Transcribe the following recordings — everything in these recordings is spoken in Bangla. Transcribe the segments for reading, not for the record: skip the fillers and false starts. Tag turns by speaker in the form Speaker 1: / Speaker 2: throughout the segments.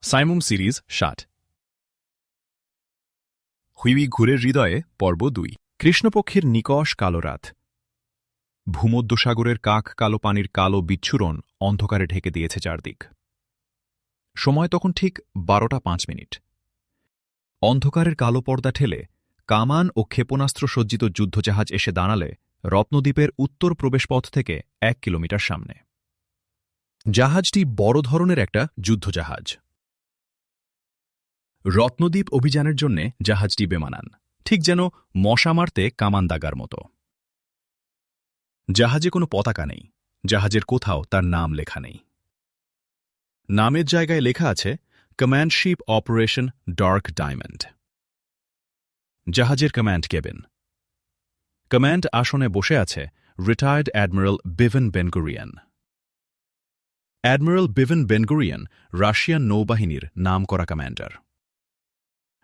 Speaker 1: সাইমুম সিরিজ ৭ হুইবি ঘুরের হৃদয়ে পর্ব ২ কৃষ্ণপক্ষের নিকষ কালো রাত। ভূমধ্যসাগরের কাক কালো পানির কালো বিচ্ছুরণ অন্ধকারে ঢেকে দিয়েছে চারদিক। সময় তখন ঠিক ১২টা ৫ মিনিট। অন্ধকারের কালো পর্দা ঠেলে কামান ও ক্ষেপণাস্ত্র সজ্জিত যুদ্ধজাহাজ এসে দাঁড়ালে রত্নদ্বীপের উত্তর প্রবেশপথ থেকে ১ কিলোমিটার সামনে। জাহাজটি বড় ধরনের একটা যুদ্ধজাহাজ। রত্নদ্বীপ অভিযানের জন্য জাহাজটি বেমানান, ঠিক যেন মশা মারতে কামান দাগার মতো। জাহাজে কোনো পতাকা নেই, জাহাজের কোথাও তার নাম লেখা নেই। নামের জায়গায় লেখা আছে command ship operation dark diamond. জাহাজের কমান্ড কেবিন। কমান্ড আসনে বসে আছে retired admiral Biven Bengurion. Admiral Biven Bengurion Russian নৌবাহিনীর নামকরা কমান্ডার।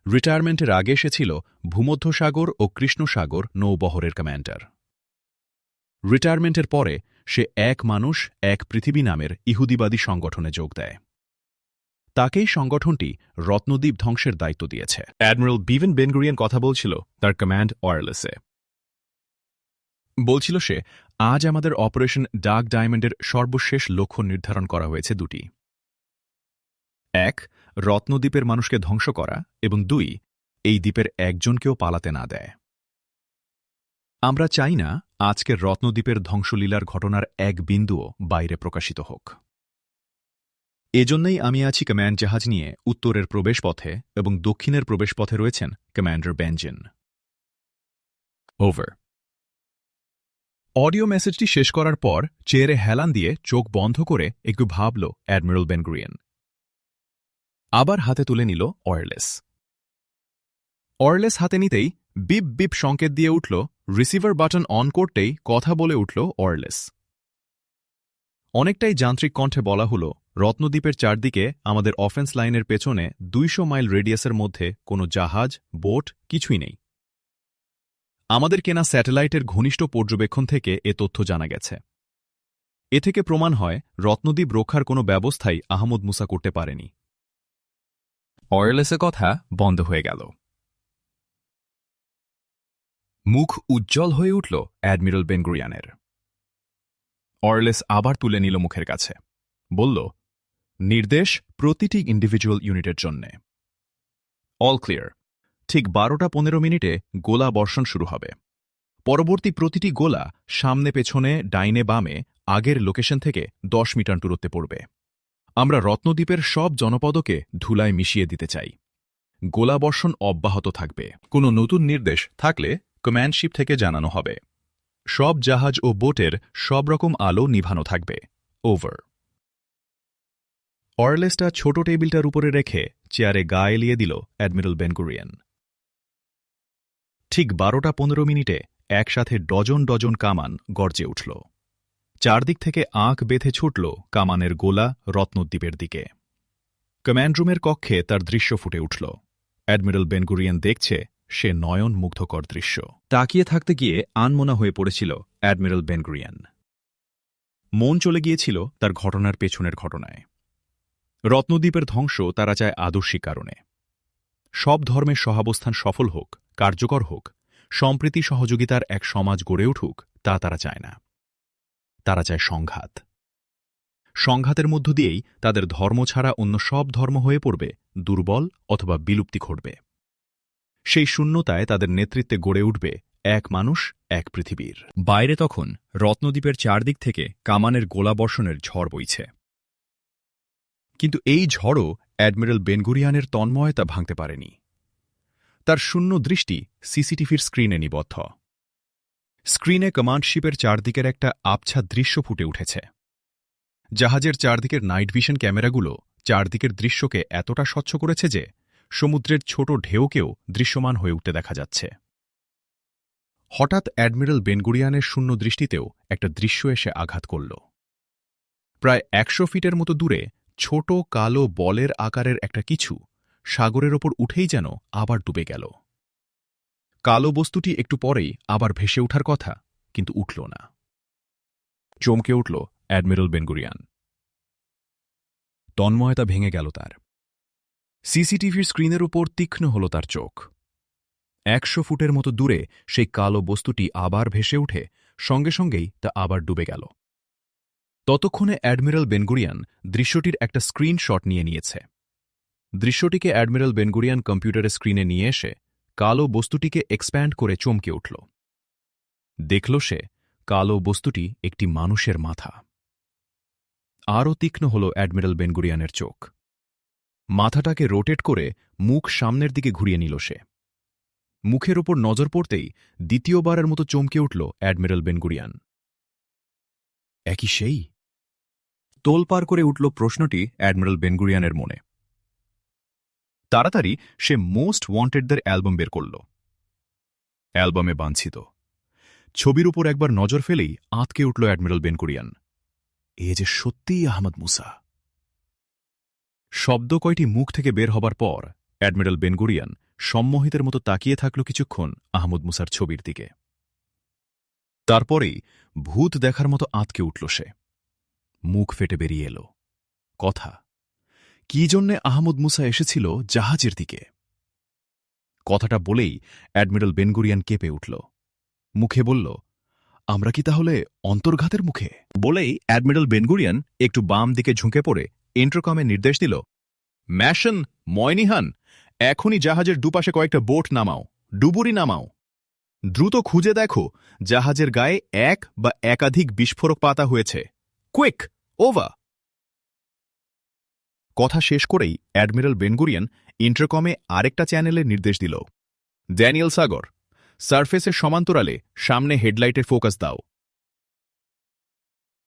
Speaker 1: রিটায়ারমেন্টের আগে সে ছিল ভূমধ্যসাগর ও কৃষ্ণসাগর নৌবহরের কমান্ডার। রিটায়ারমেন্টের পরে সে এক মানুষ এক পৃথিবী নামের ইহুদিবাদী সংগঠনে যোগ দেয়। তাকেই সংগঠনটি রত্নদ্বীপ ধ্বংসের দায়িত্ব দিয়েছে। অ্যাডমিরাল বিভেন বেনগুরিয়ান কথা বলছিল তার কমান্ড ওয়্যারলেসে। বলছিল সে, আজ আমাদের অপারেশন ডার্ক ডায়মন্ডের সর্বশেষ লক্ষ্য নির্ধারণ করা হয়েছে দুটি। ১. রত্নদ্বীপের মানুষকে ধ্বংস করা, এবং ২. এই দ্বীপের একজনকেও পালাতে না দেয়। আমরা চাই না আজকের রত্নদ্বীপের ধ্বংসলীলার ঘটনার এক বিন্দুও বাইরে প্রকাশিত হোক। এজন্যই আমি আছি কমান্ড জাহাজ নিয়ে উত্তরের প্রবেশপথে, এবং দক্ষিণের প্রবেশপথে রয়েছেন কমান্ডার বেনজিন। ওভার। অডিও মেসেজটি শেষ করার পর চেয়ারে হেলান দিয়ে চোখ বন্ধ করে একটু ভাবল অ্যাডমিরাল বেনগুরিয়ান। আবার হাতে তুলে নিল ওয়্যারলেস। ওয়্যারলেস হাতে নিতেই বিপ বিপ সংকেত দিয়ে উঠল। রিসিভার বাটন অন করতেই কথা বলে উঠল ওয়্যারলেস। অনেকটাই যান্ত্রিক কণ্ঠে বলা হল, রত্নদ্বীপের চারদিকে আমাদের অফেন্স লাইনের পেছনে ২০০ মাইল রেডিয়াসের মধ্যে কোনো জাহাজ, বোট কিছুই নেই। আমাদের কেনা স্যাটেলাইটের ঘনিষ্ঠ পর্যবেক্ষণ থেকে এ তথ্য জানা গেছে। এ থেকে প্রমাণ হয় রত্নদ্বীপ রক্ষার কোনো ব্যবস্থাই আহমদ মুসা করতে পারেনি। ওয়্যারলেসের কথা বন্ধ হয়ে গেল। মুখ উজ্জ্বল হয়ে উঠল অ্যাডমিরাল বেনগুরিয়ানের। ওয়্যারলেস আবার তুলে নিল মুখের কাছে। বলল, নির্দেশ প্রতিটি ইন্ডিভিজুয়াল ইউনিটের জন্যে। All clear. ঠিক ১২টা ১৫ গোলা বর্ষণ শুরু হবে। পরবর্তী প্রতিটি গোলা সামনে পেছনে ডাইনে বামে আগের লোকেশন থেকে ১০ মিটার দূরত্বে পড়বে। আমরা রত্নদ্বীপের সব জনপদকে ধুলায় মিশিয়ে দিতে চাই। গোলাবর্ষণ অব্যাহত থাকবে। কোনো নতুন নির্দেশ থাকলে কমান্ড শিপ থেকে জানানো হবে। সব জাহাজ ও বোটের সব রকম আলো নিভানো থাকবে। ওভার। ওয়্যারলেসটা ছোট টেবিলটার উপরে রেখে চেয়ারে গা এলিয়ে দিল অ্যাডমিরাল বেনগুরিয়ান। ঠিক ১২টা ১৫ একসাথে ডজন ডজন কামান গর্জে উঠল। চারদিক থেকে আঁক বেঁধে ছুটল কামানের গোলা রত্নদ্বীপের দিকে। কমান্ড রুমের কক্ষে তার দৃশ্য ফুটে উঠল। অ্যাডমিরাল বেনগুরিয়ান দেখছে সে নয়ন মুগ্ধকর দৃশ্য। তাকিয়ে থাকতে গিয়ে আনমনা হয়ে পড়েছিল অ্যাডমিরাল বেনগুরিয়ান। মন চলে গিয়েছিল তার ঘটনার পেছনের ঘটনায়। রত্নদ্বীপের ধ্বংস তারা চায় আদর্শিক কারণে। সব ধর্মের সহাবস্থান সফল হোক, কার্যকর হোক, সম্প্রীতি সহযোগিতার এক সমাজ গড়ে উঠুক, তা তারা চায় না। তারা চায় সংঘাত। সংঘাতের মধ্য দিয়েই তাদের ধর্ম ছাড়া অন্য সব ধর্ম হয়ে পড়বে দুর্বল অথবা বিলুপ্তি ঘটবে। সেই শূন্যতায় তাদের নেতৃত্বে গড়ে উঠবে এক মানুষ এক পৃথিবীর। বাইরে তখন রত্নদ্বীপের চারদিক থেকে কামানের গোলাবর্ষণের ঝড় বইছে। কিন্তু এই ঝড়ও অ্যাডমিরাল বেনগুরিয়ানের তন্ময়তা ভাঙতে পারেনি। তার শূন্য দৃষ্টি সিসিটিভির স্ক্রিনে নিবদ্ধ। স্ক্রিনে কমান্ড শিপের চারদিকের একটা আবছা দৃশ্য ফুটে উঠেছে। জাহাজের চারদিকের নাইট ভিশন ক্যামেরাগুলো চারদিকের দৃশ্যকে এতটা স্বচ্ছ করেছে যে সমুদ্রের ছোট ঢেউকেও দৃশ্যমান হয়ে উঠতে দেখা যাচ্ছে। হঠাৎ অ্যাডমিরাল বেনগুরিয়ানের শূন্য দৃষ্টিতেও একটা দৃশ্য এসে আঘাত করল। প্রায় ১০০ ফিটের মতো দূরে ছোট কালো বলের আকারের একটা কিছু সাগরের ওপর উঠেই যেন আবার ডুবে গেল। কালো বস্তুটি একটু পরেই আবার ভেসে ওঠার কথা, কিন্তু উঠল না। চমকে উঠল অ্যাডমিরাল বেনগুরিয়ান। তন্ময়তা ভেঙে গেল তার। সিসিটিভির স্ক্রিনের উপর তীক্ষ্ণ হল তার চোখ। 100 ফুটের মতো দূরে সেই কালো বস্তুটি আবার ভেসে উঠে সঙ্গে সঙ্গেই তা আবার ডুবে গেল। ততক্ষণে অ্যাডমিরাল বেনগুরিয়ান দৃশ্যটির একটা স্ক্রিনশট নিয়ে নিয়েছে। দৃশ্যটিকে অ্যাডমিরাল বেনগুরিয়ান কম্পিউটারের স্ক্রিনে নিয়ে এসে কালো বস্তুটিকে এক্সপ্যান্ড করে চমকে উঠল। দেখল সে কালো বস্তুটি একটি মানুষের মাথা। আরও তীক্ষ্ণ হল অ্যাডমিরাল বেনগুরিয়ানের চোখ। মাথাটাকে রোটেট করে মুখ সামনের দিকে ঘুরিয়ে নিল সে। মুখের ওপর নজর পড়তেই দ্বিতীয়বারের মতো চমকে উঠল অ্যাডমিরাল বেনগুরিয়ান। একই সেই? তোলপাড় করে উঠল প্রশ্নটি অ্যাডমিরাল বেনগুরিয়ানের মনে। তাড়াতাড়ি সে মোস্ট ওয়ান্টেডদের অ্যালবাম বের করল। অ্যালবামে বাঞ্ছিত ছবির উপর একবার নজর ফেলেই আঁতকে উঠল অ্যাডমিরাল বেনগুরিয়ান। এ যে সত্যিই আহমদ মুসা। শব্দ কয়টি মুখ থেকে বের হবার পর অ্যাডমিরাল বেনগুরিয়ান সম্মোহিতের মতো তাকিয়ে থাকল কিছুক্ষণ আহমদ মুসার ছবির দিকে। তারপরেই ভূত দেখার মতো আঁতকে উঠল সে। মুখ ফেটে বেরিয়ে এল কথা। কি জন্যে আহমদ মুসা এসেছিল জাহাজের দিকে? কথাটা বলেই অ্যাডমিরাল বেনগুরিয়ান কেঁপে উঠল। মুখে বলল, আমরা কি তাহলে অন্তর্ঘাতের মুখে? বলেই অ্যাডমিরাল বেনগুরিয়ান একটু বাম দিকে ঝুঁকে পড়ে ইন্টারকমে নির্দেশ দিল, ম্যাশন, ময়নিহান, এখনই জাহাজের দুপাশে কয়েকটা বোট নামাও, ডুবুরি নামাও। দ্রুত খুঁজে দেখো জাহাজের গায়ে এক বা একাধিক বিস্ফোরক পাতা হয়েছে। Quick, over. কথা শেষ করেই অ্যাডমিরাল বেনগুরিয়ান ইন্টারকমে আরেকটা চ্যানেলের নির্দেশ দিল, ড্যানিয়েল সাগর, সারফেসের সমান্তরালে সামনে হেডলাইটের ফোকাস দাও।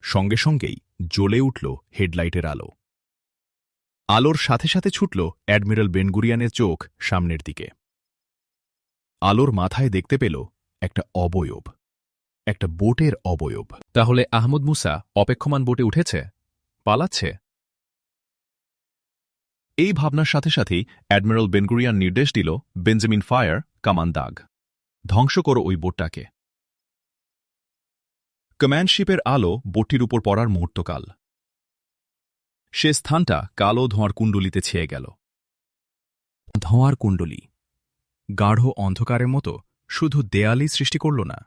Speaker 1: সঙ্গে সঙ্গেই জ্বলে উঠল হেডলাইটের আলো। আলোর সাথে সাথে ছুটল অ্যাডমিরাল বেনগুরিয়ানের চোখ সামনের দিকে। আলোর মাথায় দেখতে পেল একটা অবয়ব, একটা বোটের অবয়ব। তাহলে আহমদ মুসা অপেক্ষমান বোটে উঠেছে, পালাচ্ছে? এই ভাবনার সাথে সাথেই অ্যাডমিরাল বেনগুরিয়ান নির্দেশ দিল, বেঞ্জামিন ফায়ার, কামান দাগ, ধ্বংস করো ওই বোটটাকে। কম্যান্ডশিপের আলো বোটটির উপর পড়ার মুহূর্তকাল। সে স্থানটা কালো ধোঁয়ার কুণ্ডলিতে ছেয়ে গেল। ধোঁয়ার কুণ্ডলী গাঢ় অন্ধকারের মতো শুধু দেয়ালই সৃষ্টি করল না,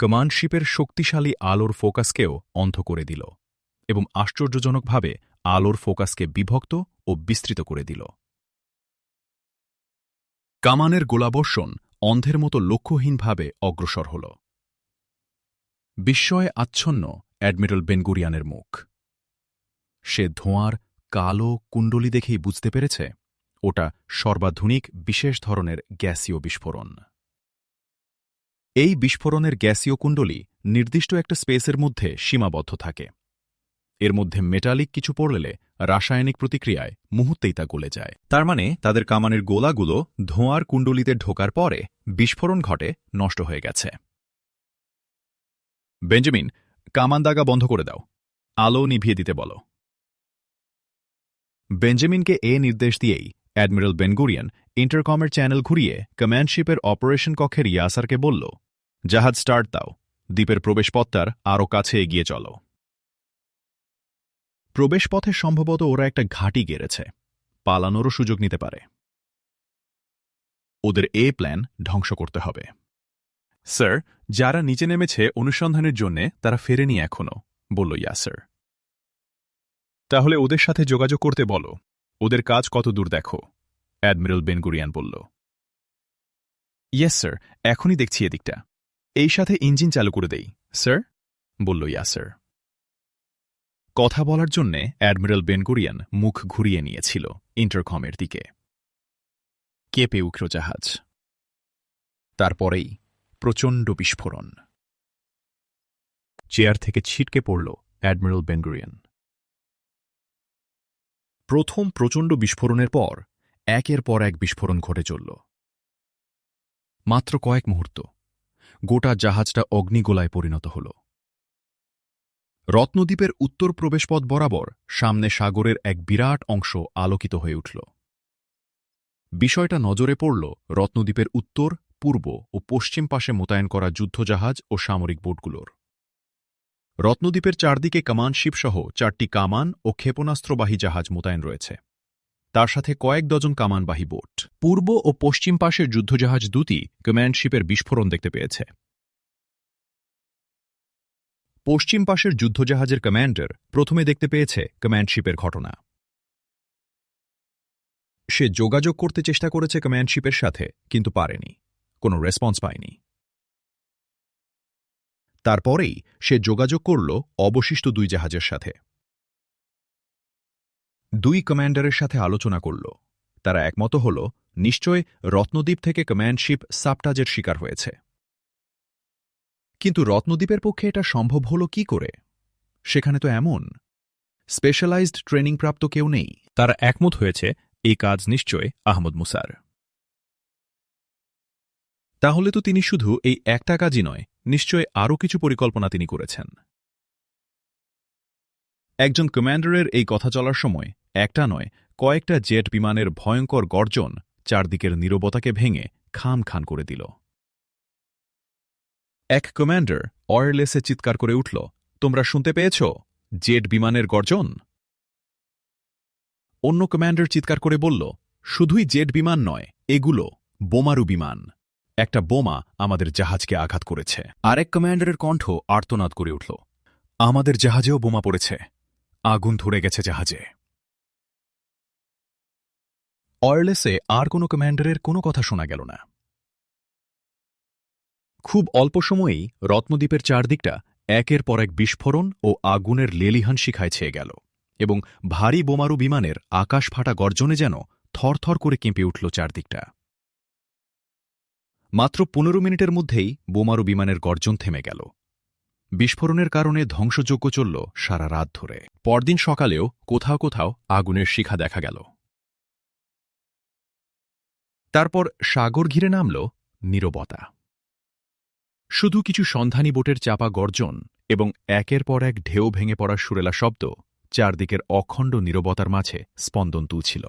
Speaker 1: কমান্ডশিপের শক্তিশালী আলোর ফোকাসকেও অন্ধ করে দিল এবং আশ্চর্যজনকভাবে আলোর ফোকাসকে বিভক্ত ও বিস্তৃত করে দিল। কামানের গোলাবর্ষণ অন্ধের মতো লক্ষ্যহীনভাবে অগ্রসর হল। বিস্ময়ে আচ্ছন্ন অ্যাডমিরাল বেনগুরিয়ানের মুখ। সে ধোঁয়ার কালো কুণ্ডলী দেখেই বুঝতে পেরেছে ওটা সর্বাধুনিক বিশেষ ধরনের গ্যাসীয় বিস্ফোরণ। এই বিস্ফোরণের গ্যাসীয় কুণ্ডলী নির্দিষ্ট একটা স্পেসের মধ্যে সীমাবদ্ধ থাকে। এর মধ্যে মেটালিক কিছু পড়লে রাসায়নিক প্রতিক্রিয়ায় মুহূর্তেই তা গলে যায়। তার মানে তাদের কামানের গোলাগুলো ধোঁয়ার কুণ্ডলিতে ঢোকার পরে বিস্ফোরণ ঘটে নষ্ট হয়ে গেছে। বেঞ্জামিন, কামান দাগা বন্ধ করে দাও, আলো নিভিয়ে দিতে বলো। বেঞ্জামিনকে এ নির্দেশ দিয়েই অ্যাডমিরাল বেনগুরিয়ান ইন্টারকমের চ্যানেল ঘুরিয়ে কম্যান্ডশিপের অপারেশন কক্ষের ইয়াসারকে বলল, জাহাজ স্টার্ট দাও, দ্বীপের প্রবেশপথটার আরও কাছে এগিয়ে চলো। প্রবেশপথে সম্ভবত ওরা একটা ঘাঁটি গেড়েছে, পালানোরও সুযোগ নিতে পারে। ওদের প্ল্যান ধ্বংস করতে হবে। স্যার, যারা নিচে নেমেছে অনুসন্ধানের জন্যে তারা ফেরেনি এখনও, বলল ইয়াসার। তাহলে ওদের সাথে যোগাযোগ করতে বলো, ওদের কাজ কত দূর দেখো, অ্যাডমিরাল বেনগুরিয়ান বলল। ইয়েস স্যার, এখনই দেখছি এদিকটা। এই সাথে ইঞ্জিন চালু করে দেই, স্যার, বলল ইয়াসার। কথা বলার জন্যে অ্যাডমিরাল বেনগুরিয়ান মুখ ঘুরিয়ে নিয়েছিল ইন্টারকমের দিকে। কেঁপে উঠল জাহাজ। তারপরেই প্রচণ্ড বিস্ফোরণ। চেয়ার থেকে ছিটকে পড়ল অ্যাডমিরাল বেনগুরিয়ান। প্রথম প্রচণ্ড বিস্ফোরণের পর একের পর এক বিস্ফোরণ ঘটে চলল। মাত্র কয়েক মুহূর্ত গোটা জাহাজটা অগ্নিগোলায় পরিণত হল। রত্নদ্বীপের উত্তর প্রবেশপথ বরাবর সামনে সাগরের এক বিরাট অংশ আলোকিত হয়ে উঠল। বিষয়টা নজরে পড়ল রত্নদ্বীপের উত্তর, পূর্ব ও পশ্চিম পাশে মোতায়েন করা যুদ্ধজাহাজ ও সামরিক বোটগুলোর। রত্নদ্বীপের চারদিকে কামানশিপসহ 4টি কামান ও ক্ষেপণাস্ত্রবাহী জাহাজ মোতায়েন রয়েছে। তার সাথে কয়েক ডজন কামানবাহী বোট। পূর্ব ও পশ্চিম পাশের যুদ্ধজাহাজ দুটি কম্যান্ডশিপের বিস্ফোরণ দেখতে পেয়েছে। পশ্চিম পাশের যুদ্ধজাহাজের কমান্ডার প্রথমে দেখতে পেয়েছে কমান্ডশিপের ঘটনা। সে যোগাযোগ করতে চেষ্টা করেছে কমান্ডশিপের সাথে, কিন্তু পারেনি, কোনো রেসপন্স পায়নি। তারপরেই সে যোগাযোগ করল অবশিষ্ট দুই জাহাজের সাথে। দুই কমান্ডারের সাথে আলোচনা করল। তারা একমত হল নিশ্চয় রত্নদ্বীপ থেকে কমান্ডশিপ সাবটাজের শিকার হয়েছে। কিন্তু রত্নদ্বীপের পক্ষে এটা সম্ভব হল কি করে? সেখানে তো এমন স্পেশালাইজড ট্রেনিংপ্রাপ্ত কেউ নেই। তারা একমত হয়েছে এই কাজ নিশ্চয় আহমদ মুসার। তাহলে তো তিনি শুধু এই একটা কাজই নয়, নিশ্চয় আরও কিছু পরিকল্পনা তিনি করেছেন। একজন কমান্ডারের এই কথা চলার সময় একটা নয়, কয়েকটা জেট বিমানের ভয়ঙ্কর গর্জন চারদিকের নীরবতাকে ভেঙে খাম খান করে দিল। এক কমান্ডার ওয়্যারলেসে চিৎকার করে উঠল, তোমরা শুনতে পেয়েছ? জেট বিমানের গর্জন। অন্য কমান্ডার চিৎকার করে বলল, শুধুই জেট বিমান নয়, এগুলো বোমারু বিমান। একটা বোমা আমাদের জাহাজকে আঘাত করেছে। আরেক কমান্ডারের কণ্ঠ আর্তনাদ করে উঠল, আমাদের জাহাজেও বোমা পড়েছে, আগুন ধরে গেছে জাহাজে। ওয়্যারলেসে আর কোনো কমান্ডারের কোনো কথা শোনা গেল না। খুব অল্প সময়েই রত্নদ্বীপের চারদিকটা একের পর এক বিস্ফোরণ ও আগুনের লেলিহান শিখায় ছেয়ে গেল, এবং ভারী বোমারু বিমানের আকাশ ফাটা গর্জনে যেন থরথর করে কেঁপে উঠল চারদিকটা। মাত্র 15 মিনিটের মধ্যেই বোমারু বিমানের গর্জন থেমে গেল। বিস্ফোরণের কারণে ধ্বংসযজ্ঞ চলল সারা রাত ধরে। পরদিন সকালেও কোথাও কোথাও আগুনের শিখা দেখা গেল। তারপর সাগর ঘিরে নামল নীরবতা। শুধু কিছু সন্ধানী বোটের চাপা গর্জন এবং একের পর এক ঢেউ ভেঙে পড়ার সুরেলা শব্দ চারদিকের অখণ্ড নীরবতার মাঝে স্পন্দন তুলছিল।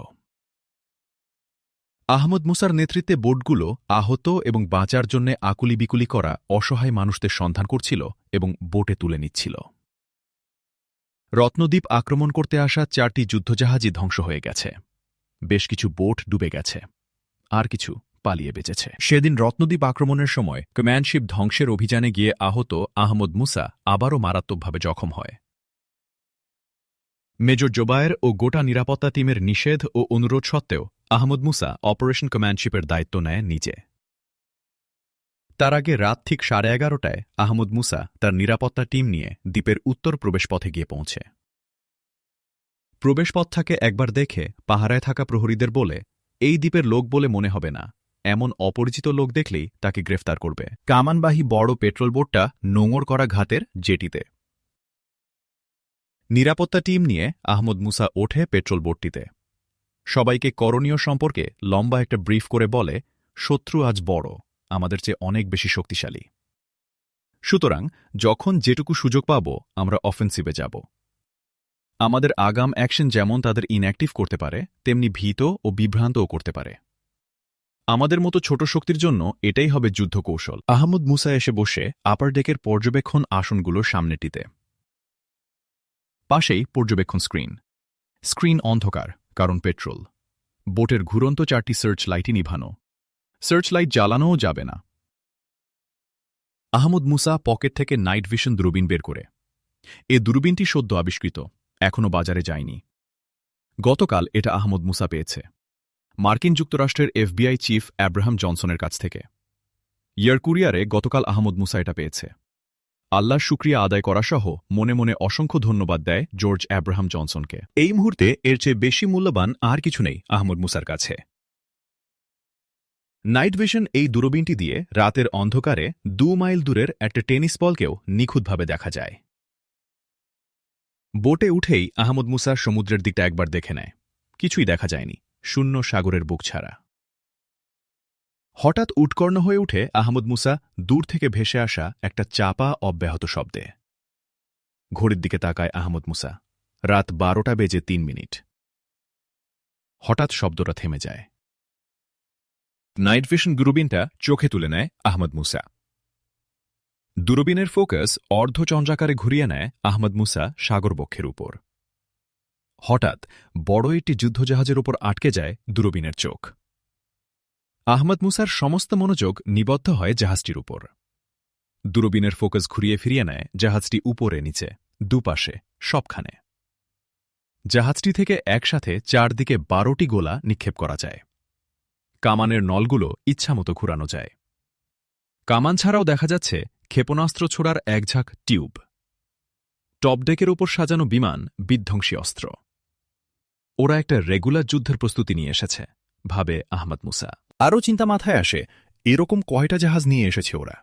Speaker 1: আহমদ মুসার নেতৃত্বে বোটগুলো আহত এবং বাঁচার জন্য আকুলি বিকুলি করা অসহায় মানুষদের সন্ধান করছিল এবং বোটে তুলে নিচ্ছিল। রত্নদ্বীপ আক্রমণ করতে আসা 4টি যুদ্ধজাহাজই ধ্বংস হয়ে গেছে। বেশ কিছু বোট ডুবে গেছে, আর কিছু পালিয়ে বেঁচেছে। সেদিন রত্নদ্বীপ আক্রমণের সময় কমান্ডশিপ ধ্বংসের অভিযানে গিয়ে আহত আহমদ মুসা আবারও মারাত্মকভাবে জখম হয়। মেজর জোবায়ের ও গোটা নিরাপত্তা টিমের নিষেধ ও অনুরোধ সত্ত্বেও আহমদ মুসা অপারেশন কমান্ডশিপের দায়িত্ব নেয় নিজে। তার আগে রাত ঠিক 11:30টায় আহমদ মুসা তার নিরাপত্তা টিম নিয়ে দ্বীপের উত্তর প্রবেশপথে গিয়ে পৌঁছে। প্রবেশপথটাকে একবার দেখে পাহারায় থাকা প্রহরীদের বলে, এই দ্বীপের লোক বলে মনে হবে না, এমন অপরিচিত লোক দেখলেই তাকে গ্রেফতার করবে। কামানবাহী বড় পেট্রোল বোটটা নোঙর করা ঘাটের জেটিতে। নিরাপত্তা টিম নিয়ে আহমদ মুসা ওঠে পেট্রোল বোটটিতে। সবাইকে করণীয় সম্পর্কে লম্বা একটা ব্রিফ করে বলে, শত্রু আজ বড়, আমাদের চেয়ে অনেক বেশি শক্তিশালী। সুতরাং যখন যেটুকু সুযোগ পাব আমরা অফেন্সিভে যাব। আমাদের আগাম অ্যাকশন যেমন তাদের ইনঅ্যাক্টিভ করতে পারে, তেমনি ভীত ও বিভ্রান্তও করতে পারে। আমাদের মতো ছোট শক্তির জন্য এটাই হবে যুদ্ধ কৌশল। আহমদ মুসা এসে বসে আপার ডেকের পর্যবেক্ষণ আসনগুলোর সামনেটিতে। পাশেই পর্যবেক্ষণ স্ক্রিন অন্ধকার, কারণ পেট্রোল। বোটের ঘুরন্ত 4টি সার্চ লাইটই নিভানো। সার্চ লাইট জ্বালানোও যাবে না। আহমদ মুসা পকেট থেকে নাইট ভিশন দূরবীন বের করে। এ দূরবীনটি সদ্য আবিষ্কৃত, এখনও বাজারে যায়নি। গতকাল এটা আহমদ মুসা পেয়েছে মার্কিন যুক্তরাষ্ট্রের এফবিআই চিফ অ্যাব্রাহাম জনসনের কাছ থেকে। এয়ার কুরিয়ারে গতকাল আহমদ মুসা এটা পেয়েছে। আল্লাহর শুকরিয়া আদায় করা সহ মনে মনে অসংখ্য ধন্যবাদ দেয় জর্জ অ্যাব্রাহাম জনসনকে। এই মুহূর্তে এর চেয়ে বেশি মূল্যবান আর কিছু নেই আহমদ মুসার কাছে। নাইট ভিশন এই দূরবীনটি দিয়ে রাতের অন্ধকারে 2 মাইল দূরের একটা টেনিস বলকেও নিখুঁতভাবে দেখা যায়। বোটে উঠেই আহমদ মুসা সমুদ্রের দিকটা একবার দেখে নেয়। কিছুই দেখা যায়নি, শূন্য সাগরের বুক ছাড়া। হঠাৎ উৎকর্ণ হয়ে উঠে আহমদ মুসা দূর থেকে ভেসে আসা একটা চাপা অব্যাহত শব্দে। ঘড়ির দিকে তাকায় আহমদ মুসা। রাত 12:03। হঠাৎ শব্দটা থেমে যায়। নাইট ভিশন দূরবীনটা চোখে তুলে নেয় আহমদ মুসা। দূরবীনের ফোকাস অর্ধচন্দ্রাকারে ঘুরিয়ে নেয় আহমদ মুসা সাগরবক্ষের উপর। হঠাৎ বড় একটি যুদ্ধজাহাজের ওপর আটকে যায় দূরবীনের চোখ। আহমদ মুসার সমস্ত মনোযোগ নিবদ্ধ হয় জাহাজটির উপর। দূরবীনের ফোকাস ঘুরিয়ে ফিরিয়ে নেয় জাহাজটি উপরে নিচে, দুপাশে, সবখানে। জাহাজটি থেকে একসাথে চারদিকে 12টি গোলা নিক্ষেপ করা যায়। কামানের নলগুলো ইচ্ছামতো ঘুরানো যায়। কামান ছাড়াও দেখা যাচ্ছে ক্ষেপণাস্ত্র ছোড়ার একঝাঁক টিউব। টপডেকের ওপর সাজানো বিমান বিধ্বংসী অস্ত্র। ওরা একটা রেগুলার যুদ্ধের প্রস্তুতি নিয়ে এসেছে, ভাবে আহমদ মুসা। আরও চিন্তা মাথায় আসে, এরকম কয়টা জাহাজ নিয়ে এসেছে ওরা?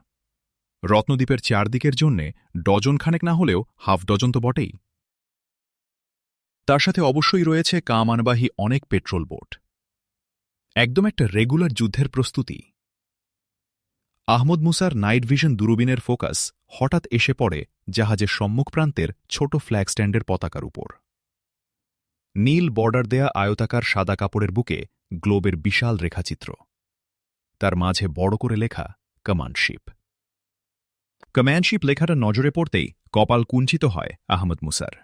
Speaker 1: রত্নদ্বীপের চারদিকের জন্যে ডজনখানেক না হলেও হাফ ডজন তো বটেই। তার সাথে অবশ্যই রয়েছে কামানবাহী অনেক পেট্রোল বোট। একদম একটা রেগুলার যুদ্ধের প্রস্তুতি। আহমদ মুসার নাইট ভিশন দূরবীনের ফোকাস হঠাৎ এসে পড়ে জাহাজের সম্মুখ প্রান্তের ছোট ফ্ল্যাগ স্ট্যান্ডের পতাকার উপর। নীল বর্ডার দেয়া আয়তাকার সাদা কাপড়ের বুকে গ্লোবের বিশাল রেখাচিত্র। তার মাঝে বড় করে লেখা কমান্ডশিপ। কমান্ডশিপ লেখাটা নজরে পড়তেই কপাল কুঞ্চিত হয় আহমদ মুসার।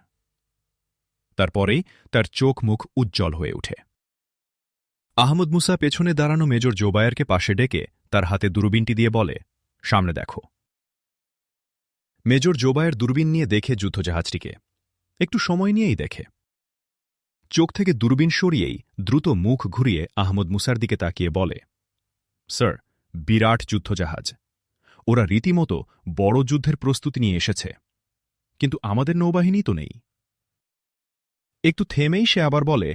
Speaker 1: তারপরেই তার চোখ মুখ উজ্জ্বল হয়ে ওঠে। আহমদ মুসা পেছনে দাঁড়ানো মেজর জোবায়েরকে পাশে ডেকে তার হাতে দূরবীনটি দিয়ে বলে, সামনে দেখো। মেজর জোবায়ের দূরবীন নিয়ে দেখে যুদ্ধজাহাজটিকে। একটু সময় নিয়েই দেখে। চোখ থেকে দূরবীন সরিয়েই দ্রুত মুখ ঘুরিয়ে আহমদ মুসার দিকে তাকিয়ে বলে, স্যার, বিরাট যুদ্ধজাহাজ। ওরা রীতিমতো বড় যুদ্ধের প্রস্তুতি নিয়ে এসেছে, কিন্তু আমাদের নৌবাহিনী তো নেই। একটু থেমেই সে আবার বলে,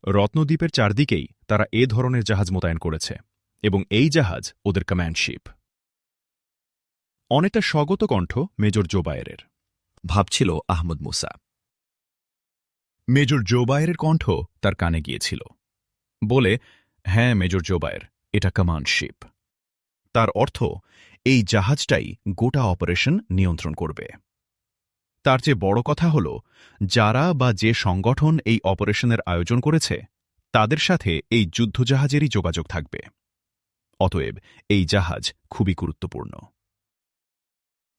Speaker 1: রত্নদ্বীপের চারদিকেই তারা এ ধরনের জাহাজ মোতায়েন করেছে, এবং এই জাহাজ ওদের কমান্ডশিপ। অনেকটা স্বগত কণ্ঠ মেজর জোবায়েরের, ভাবছিল আহমদ মুসা। মেজর জোবায়েরের কণ্ঠ তার কানে গিয়েছিল। বলে, হ্যাঁ মেজর জোবায়ের, এটা কমান্ডশিপ। তার অর্থ, এই জাহাজটাই গোটা অপারেশন নিয়ন্ত্রণ করবে। তার চেয়ে বড় কথা হল, যারা বা যে সংগঠন এই অপারেশনের আয়োজন করেছে তাদের সাথে এই যুদ্ধজাহাজেরই যোগাযোগ থাকবে। অতএব এই জাহাজ খুবই গুরুত্বপূর্ণ।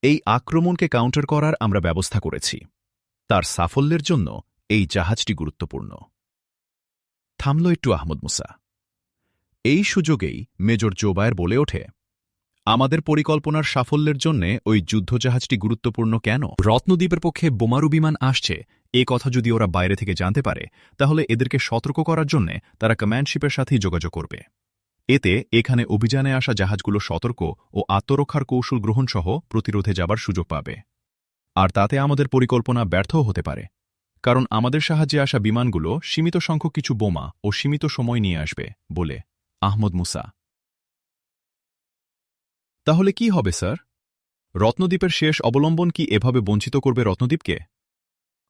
Speaker 1: এই আক্রমণকে কাউন্টার করার আমরা ব্যবস্থা করেছি। তার সাফল্যের জন্য এই জাহাজটি গুরুত্বপূর্ণ। থামল একটু আহমদ মুসা। এই সুযোগেই মেজর জোবায়ের বলে ওঠে, আমাদের পরিকল্পনার সাফল্যের জন্যে ওই যুদ্ধজাহাজটি গুরুত্বপূর্ণ কেন? রত্নদ্বীপের পক্ষে বোমারু বিমান আসছে এ কথা যদি ওরা বাইরে থেকে জানতে পারে, তাহলে এদেরকে সতর্ক করার জন্যে তারা কমান্ডশিপের সাথেই যোগাযোগ করবে। এতে এখানে অভিযানে আসা জাহাজগুলো সতর্ক ও আত্মরক্ষার কৌশল গ্রহণসহ প্রতিরোধে যাবার সুযোগ পাবে। আর তাতে আমাদের পরিকল্পনা ব্যর্থও হতে পারে, কারণ আমাদের সাহায্যে আসা বিমানগুলো সীমিত সংখ্যক কিছু বোমা ও সীমিত সময় নিয়ে আসবে, বলে আহমদ মুসা। তাহলে কি হবে স্যার? রত্নদ্বীপের শেষ অবলম্বন কি এভাবে বঞ্চিত করবে রত্নদ্বীপকে?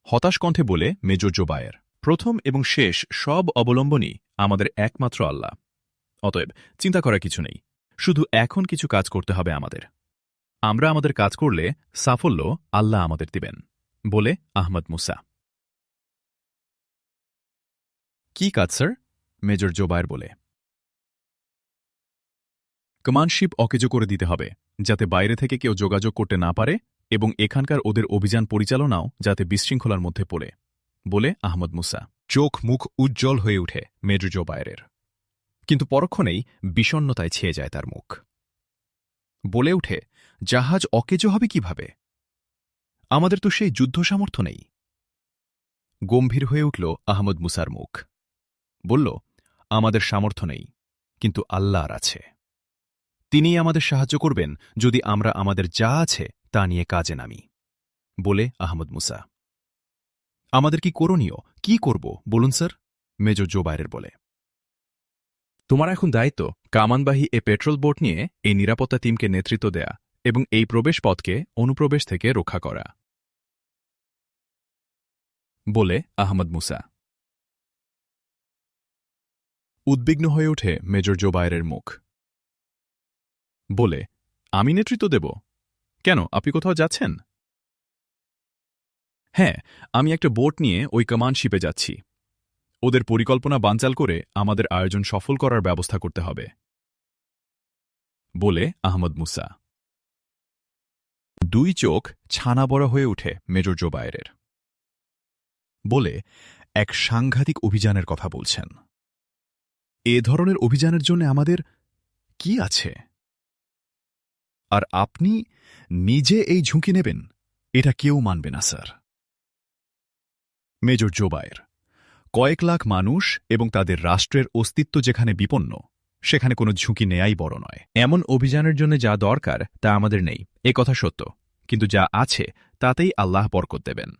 Speaker 1: হতাশ কণ্ঠে বলে মেজর জোবায়ের, প্রথম এবং শেষ সব অবলম্বনই আমাদের একমাত্র আল্লাহ। অতএব চিন্তা করার কিছু নেই, শুধু এখন কিছু কাজ করতে হবে আমাদের। আমরা আমাদের কাজ করলে সাফল্য আল্লাহ আমাদের দিবেন, বলে আহমদ মুসা। কি কাজ স্যার? মেজর জোবায়ের বলে, কমান্ডশিপ অকেজো করে দিতে হবে, যাতে বাইরে থেকে কেউ যোগাযোগ করতে না পারে, এবং এখানকার ওদের অভিযান পরিচালনাও যাতে বিশৃঙ্খলার মধ্যে পড়ে, বলে আহমদ মুসা। চোখ মুখ উজ্জ্বল হয়ে উঠে মেজর জোবায়েরের, কিন্তু পরক্ষণেই বিষণ্ণতায় ছেয়ে যায় তার মুখ। বলে উঠে, জাহাজ অকেজো হবে কিভাবে? আমাদের তো সেই যুদ্ধ সামর্থ্য নেই। গম্ভীর হয়ে উঠল আহমদ মুসার মুখ। বলল, আমাদের সামর্থ্য নেই, কিন্তু আল্লাহর আছে। তিনিই আমাদের সাহায্য করবেন যদি আমরা আমাদের যা আছে তা নিয়ে কাজে নামি, বলে আহমদ মুসা। আমাদের কি করণীয়, কি করব বলুন স্যার? মেজর জোবায়ের বলে, তোমার এখন দায়িত্ব কামানবাহী এ পেট্রোল বোট নিয়ে এই নিরাপত্তা টিমকে নেতৃত্ব দেয়া এবং এই প্রবেশ পথকে অনুপ্রবেশ থেকে রক্ষা করা, বলে আহমদ মুসা। উদ্বিগ্ন হয়ে ওঠে মেজর জোবায়েরের মুখ। বলে, আমি নেতৃত্ব দেব? কেন, আপনি কোথাও যাচ্ছেন? হ্যাঁ, আমি একটা বোট নিয়ে ওই কমান্ডশিপে যাচ্ছি। ওদের পরিকল্পনা বানচাল করে আমাদের আয়োজন সফল করার ব্যবস্থা করতে হবে, বলে আহমদ মুসা। দুই চোখ ছানা বড় হয়ে ওঠে মেজর জোবায়েরের। বলে, এক সাংঘাতিক অভিযানের কথা বলছেন। এ ধরনের অভিযানের জন্য আমাদের কি আছে? আর আপনি নিজে এই ঝুঁকি নেবেন? এটা কেউ মানবে না, স্যার। মেজর জোবায়ের, কয়েক লাখ মানুষ এবং তাদের রাষ্ট্রের অস্তিত্ব যেখানে বিপন্ন, সেখানে কোনো ঝুঁকি নেয়াই বড় নয়।
Speaker 2: এমন অভিযানের জন্য যা দরকার তা আমাদের নেই, এ কথা সত্য, কিন্তু যা আছে তাতেই আল্লাহ বরকত দেবেন।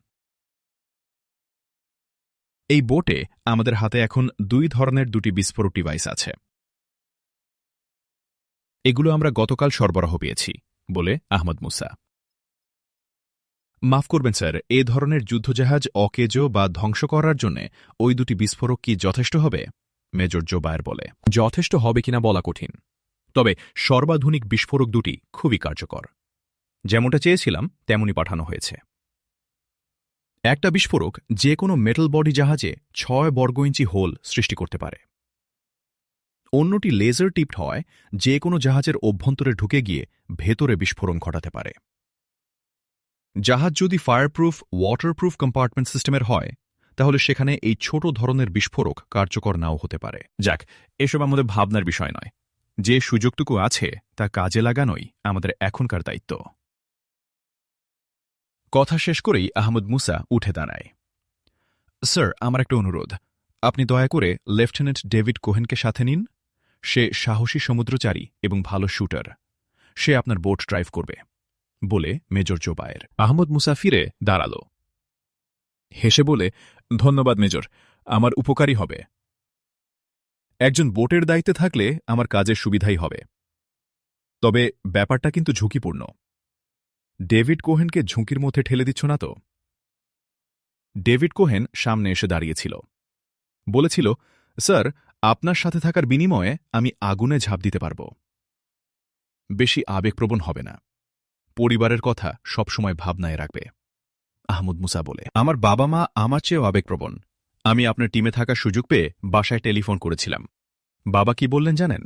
Speaker 1: এই বোটে আমাদের হাতে এখন 2 ধরনের 2টি বিস্ফোরক ডিভাইস আছে। এগুলো আমরা গতকাল সরবরাহ পেয়েছি, বলে আহমদ মুসা। মাফ করবেন স্যার, এ ধরনের যুদ্ধজাহাজ অকেজো বা ধ্বংস করার জন্য ওই 2টি বিস্ফোরক কি যথেষ্ট হবে? মেজর জোবায়ের বলে,
Speaker 2: যথেষ্ট হবে কিনা বলা কঠিন,
Speaker 1: তবে সর্বাধুনিক বিস্ফোরক 2টি খুবই কার্যকর। যেমনটা চেয়েছিলাম তেমনই পাঠানো হয়েছে। একটা বিস্ফোরক যে কোনো মেটাল বডি জাহাজে 6 বর্গ ইঞ্চি হোল সৃষ্টি করতে পারে। অন্যটি লেজার টিপড হয় যে কোনো জাহাজের অভ্যন্তরে ঢুকে গিয়ে ভেতরে বিস্ফোরণ ঘটাতে পারে। জাহাজ যদি ফায়ারপ্রুফ, ওয়াটারপ্রুফ কম্পার্টমেন্ট সিস্টেমের হয়, তাহলে সেখানে এই ছোট ধরনের বিস্ফোরক কার্যকর নাও হতে পারে। যাক, এসব আমাদের ভাবনার বিষয় নয়। যে সুযোগটুকু আছে তা কাজে লাগানোই আমাদের এখনকার দায়িত্ব। কথা শেষ করেই আহমদ মুসা উঠে দাঁড়ায়। স্যার, আমার একটা অনুরোধ, আপনি দয়া করে লেফটেন্যান্ট ডেভিড কোহেনকে সাথে নিন। সে সাহসী সমুদ্রচারী এবং ভালো শুটার। সে আপনার বোট ড্রাইভ করবে, বলে মেজর জোবায়ের।
Speaker 2: আহমদ মুসা ফিরে দাঁড়াল। হেসে বলে, ধন্যবাদ মেজর, আমার উপকারী হবে।
Speaker 1: একজন বোটের দায়িত্বে থাকলে আমার কাজের সুবিধাই হবে। তবে ব্যাপারটা কিন্তু ঝুঁকিপূর্ণ। ডেভিড কোহেনকে ঝুঁকির মধ্যে ঠেলে দিচ্ছ না তো? ডেভিড কোহেন সামনে এসে দাঁড়িয়েছিল। বলেছিল, স্যার, আপনার সাথে থাকার বিনিময়ে আমি আগুনে ঝাঁপ দিতে পারব। বেশি আবেগপ্রবণ হবে না। পরিবারের কথা সবসময় ভাবনায় রাখবে। আহমদ মুসা বলে, আমার বাবা মা আমার চেয়েও আবেগপ্রবণ। আমি আপনার টিমে থাকার সুযোগ পেয়ে বাসায় টেলিফোন করেছিলাম। বাবা কি বললেন জানেন?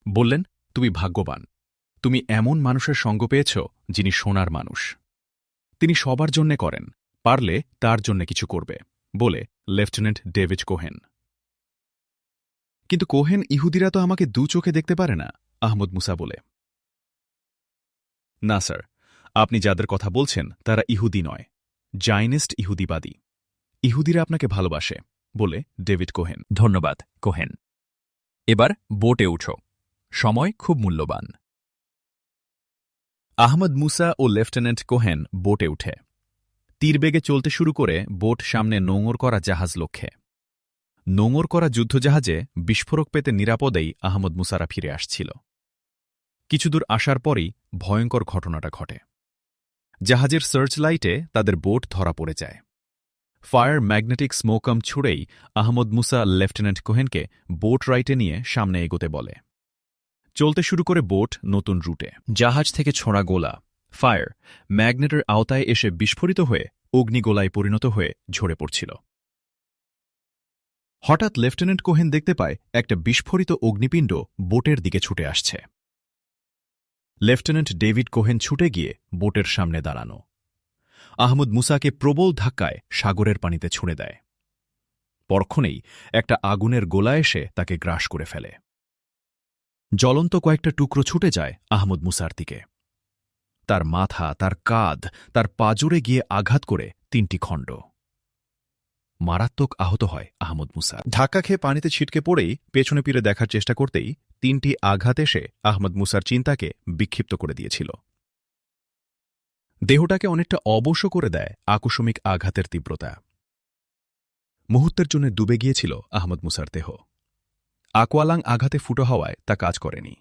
Speaker 1: বললেন, তুমি ভাগ্যবান। তুমি এমন মানুষের সঙ্গ পেয়েছ যিনি সোনার মানুষ। তিনি সবার জন্যে করেন, পারলে তার জন্য কিছু করবে, বলে লেফটেন্যান্ট ডেভিড কোহেন। কিন্তু কোহেন ইহুদিরা তো আমাকে 2 চোখে দেখতে পারে না, আহমদ মুসা বলে। না স্যার, আপনি যাদের কথা বলছেন তারা ইহুদি নয়, জাইনিস্ট ইহুদিবাদী। ইহুদিরা আপনাকে ভালোবাসে, বলে ডেভিড কোহেন।
Speaker 2: ধন্যবাদ কোহেন। এবার বোটে উঠো, সময় খুব মূল্যবান।
Speaker 1: আহমদ মুসা ও লেফটেন্যান্ট কোহেন বোটে উঠে তীরবেগে চলতে শুরু করে বোট সামনে নোঙর করা জাহাজ লক্ষ্যে। নোঙর করা যুদ্ধজাহাজে বিস্ফোরক পেতে নিরাপদেই আহমদ মুসারা ফিরে আসছিল। কিছুদূর আসার পরই ভয়ঙ্কর ঘটনাটা ঘটে। জাহাজের সার্চ লাইটে তাদের বোট ধরা পড়ে যায়। ফায়ার ম্যাগনেটিক স্মোকম ছুড়েই আহমদ মুসা লেফটেন্যান্ট কোহেনকে বোট রাইটে নিয়ে সামনে এগোতে বলে। চলতে শুরু করে বোট নতুন রুটে। জাহাজ থেকে ছোঁড়া গোলা, ফায়ার, ম্যাগনেটের আওতায় এসে বিস্ফোরিত হয়ে অগ্নিগোলায় পরিণত হয়ে ঝরে পড়ছিল। হঠাৎ লেফটেন্যান্ট কোহেন দেখতে পায় একটা বিস্ফোরিত অগ্নিপিণ্ড বোটের দিকে ছুটে আসছে। লেফটেন্যান্ট ডেভিড কোহেন ছুটে গিয়ে বোটের সামনে দাঁড়ানো। আহমদ মুসাকে প্রবল ধাক্কায় সাগরের পানিতে ছুঁড়ে দেয়। পরক্ষণেই একটা আগুনের গোলা এসে তাকে গ্রাস করে ফেলে। জ্বলন্ত কয়েকটা টুকরো ছুটে যায় আহমদ মুসার দিকে। তার মাথা, তার কাঁধ, তার পাজরে গিয়ে আঘাত করে 3টি খণ্ড। মারাত্মক আহত হয় আহমদ মুসা। ধাক্কা খেয়ে পানিতে ছিটকে পড়েই পেছনে ফিরে দেখার চেষ্টা করতেই 3টি আঘাত এসে আহমদ মুসার চিন্তাকে বিক্ষিপ্ত করে দিয়েছিল। দেহটাকে অনেকটা অবশ করে দেয় আকস্মিক আঘাতের তীব্রতা। মুহূর্তের জন্য ডুবে গিয়েছিল আহমদ মুসার দেহ। আকোয়ালাং আঘাতে ফুটো হওয়ায় তা কাজ করেনি।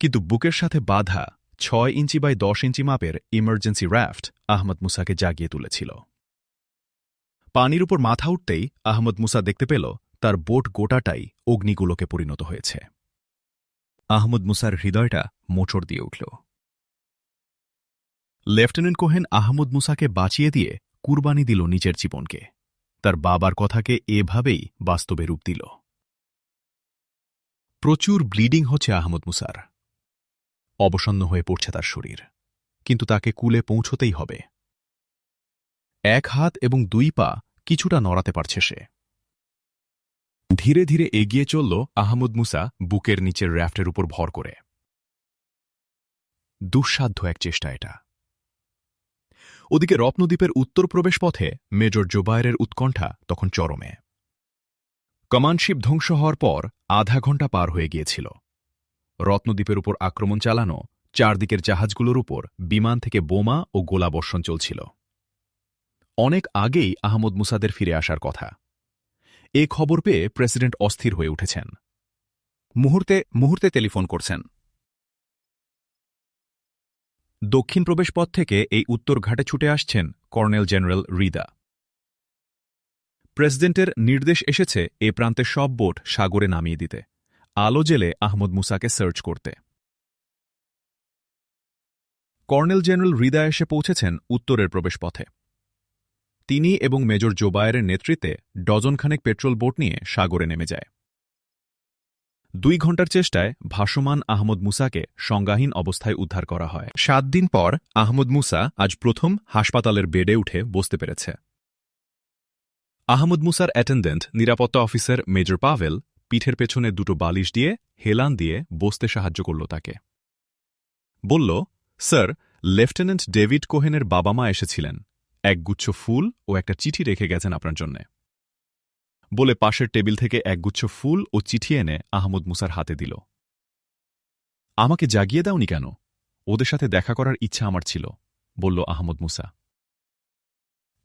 Speaker 1: কিন্তু বুকের সাথে বাঁধা 6 ইঞ্চি বাই 10 ইঞ্চি মাপের ইমার্জেন্সি রাফট আহমদ মুসাকে জাগিয়ে তুলেছিল। পানির উপর মাথা উঠতেই আহমদ মুসা দেখতে পেল তার বোট গোটাটাই অগ্নিগুলোকে পরিণত হয়েছে। আহমদ মুসার হৃদয়টা মোচড় দিয়ে উঠল। লেফটেন্যান্ট কোহেন আহমদ মুসাকে বাঁচিয়ে দিয়ে কুরবানি দিল নিজের জীবনকে। তার বাবার কথাকে এভাবেই বাস্তবে রূপ দিল। প্রচুর ব্লিডিং হচ্ছে আহমদ মুসার। অবসন্ন হয়ে পড়ছে তার শরীর, কিন্তু তাকে কুলে পৌঁছতেই হবে।
Speaker 2: এক হাত এবং দুই পা কিছুটা নড়াতে পারছে সে। ধীরে ধীরে এগিয়ে চলল আহমদ মুসা বুকের নিচের র্যাফটের উপর ভর করে। দুঃসাধ্য এক চেষ্টা এটা। ওদিকে রত্নদ্বীপের উত্তর প্রবেশ পথে মেজর জোবায়েরের উৎকণ্ঠা তখন চরমে। কমান্ডশিপ ধ্বংস হওয়ার পর আধা ঘণ্টা পার হয়ে গিয়েছিল। রত্নদ্বীপের উপর আক্রমণ চালানো, চারদিকের জাহাজগুলোর উপর বিমান থেকে বোমা ও গোলাবর্ষণ চলছিল। অনেক আগেই আহমদ মুসাদের ফিরে আসার কথা। এ খবর পেয়ে প্রেসিডেন্ট অস্থির হয়ে উঠেছেন। মুহূর্তে মুহূর্তে টেলিফোন করছেন। দক্ষিণ প্রবেশপথ থেকে এই উত্তর ঘাটে ছুটে আসছেন কর্নেল জেনারেল রিদা। প্রেসিডেন্টের নির্দেশ এসেছে এ প্রান্তের সব বোট সাগরে নামিয়ে দিতে, আলো জেলে আহমদ মুসাকে সার্চ করতে। কর্নেল জেনারেল রিদা এসে পৌঁছেছেন উত্তরের প্রবেশপথে। তিনি এবং মেজর জোবায়েরের নেতৃত্বে ডজনখানেক পেট্রোল বোট নিয়ে সাগরে নেমে যায়। 2 ঘণ্টার চেষ্টায় ভাসমান আহমদ মুসাকে সংজ্ঞাহীন অবস্থায় উদ্ধার করা হয়। 7 দিন পর আহমদ মুসা আজ প্রথম হাসপাতালের বেডে উঠে বসতে পেরেছে। আহমদ মুসার অ্যাটেন্ডেন্ট নিরাপত্তা অফিসার মেজর পাভেল পিঠের পেছনে 2টো বালিশ দিয়ে হেলান দিয়ে বসতে সাহায্য করল তাকে। বলল, স্যার, লেফটেন্যান্ট ডেভিড কোহেনের বাবা মা এসেছিলেন, একগুচ্ছ ফুল ও একটা চিঠি রেখে গেছেন আপনার জন্যে। বলে পাশের টেবিল থেকে একগুচ্ছ ফুল ও চিঠি এনে আহমদ মুসার হাতে দিল। আমাকে জাগিয়ে দাওনি কেন? ওদের সাথে দেখা করার ইচ্ছা আমার ছিল, বলল আহমদ মুসা।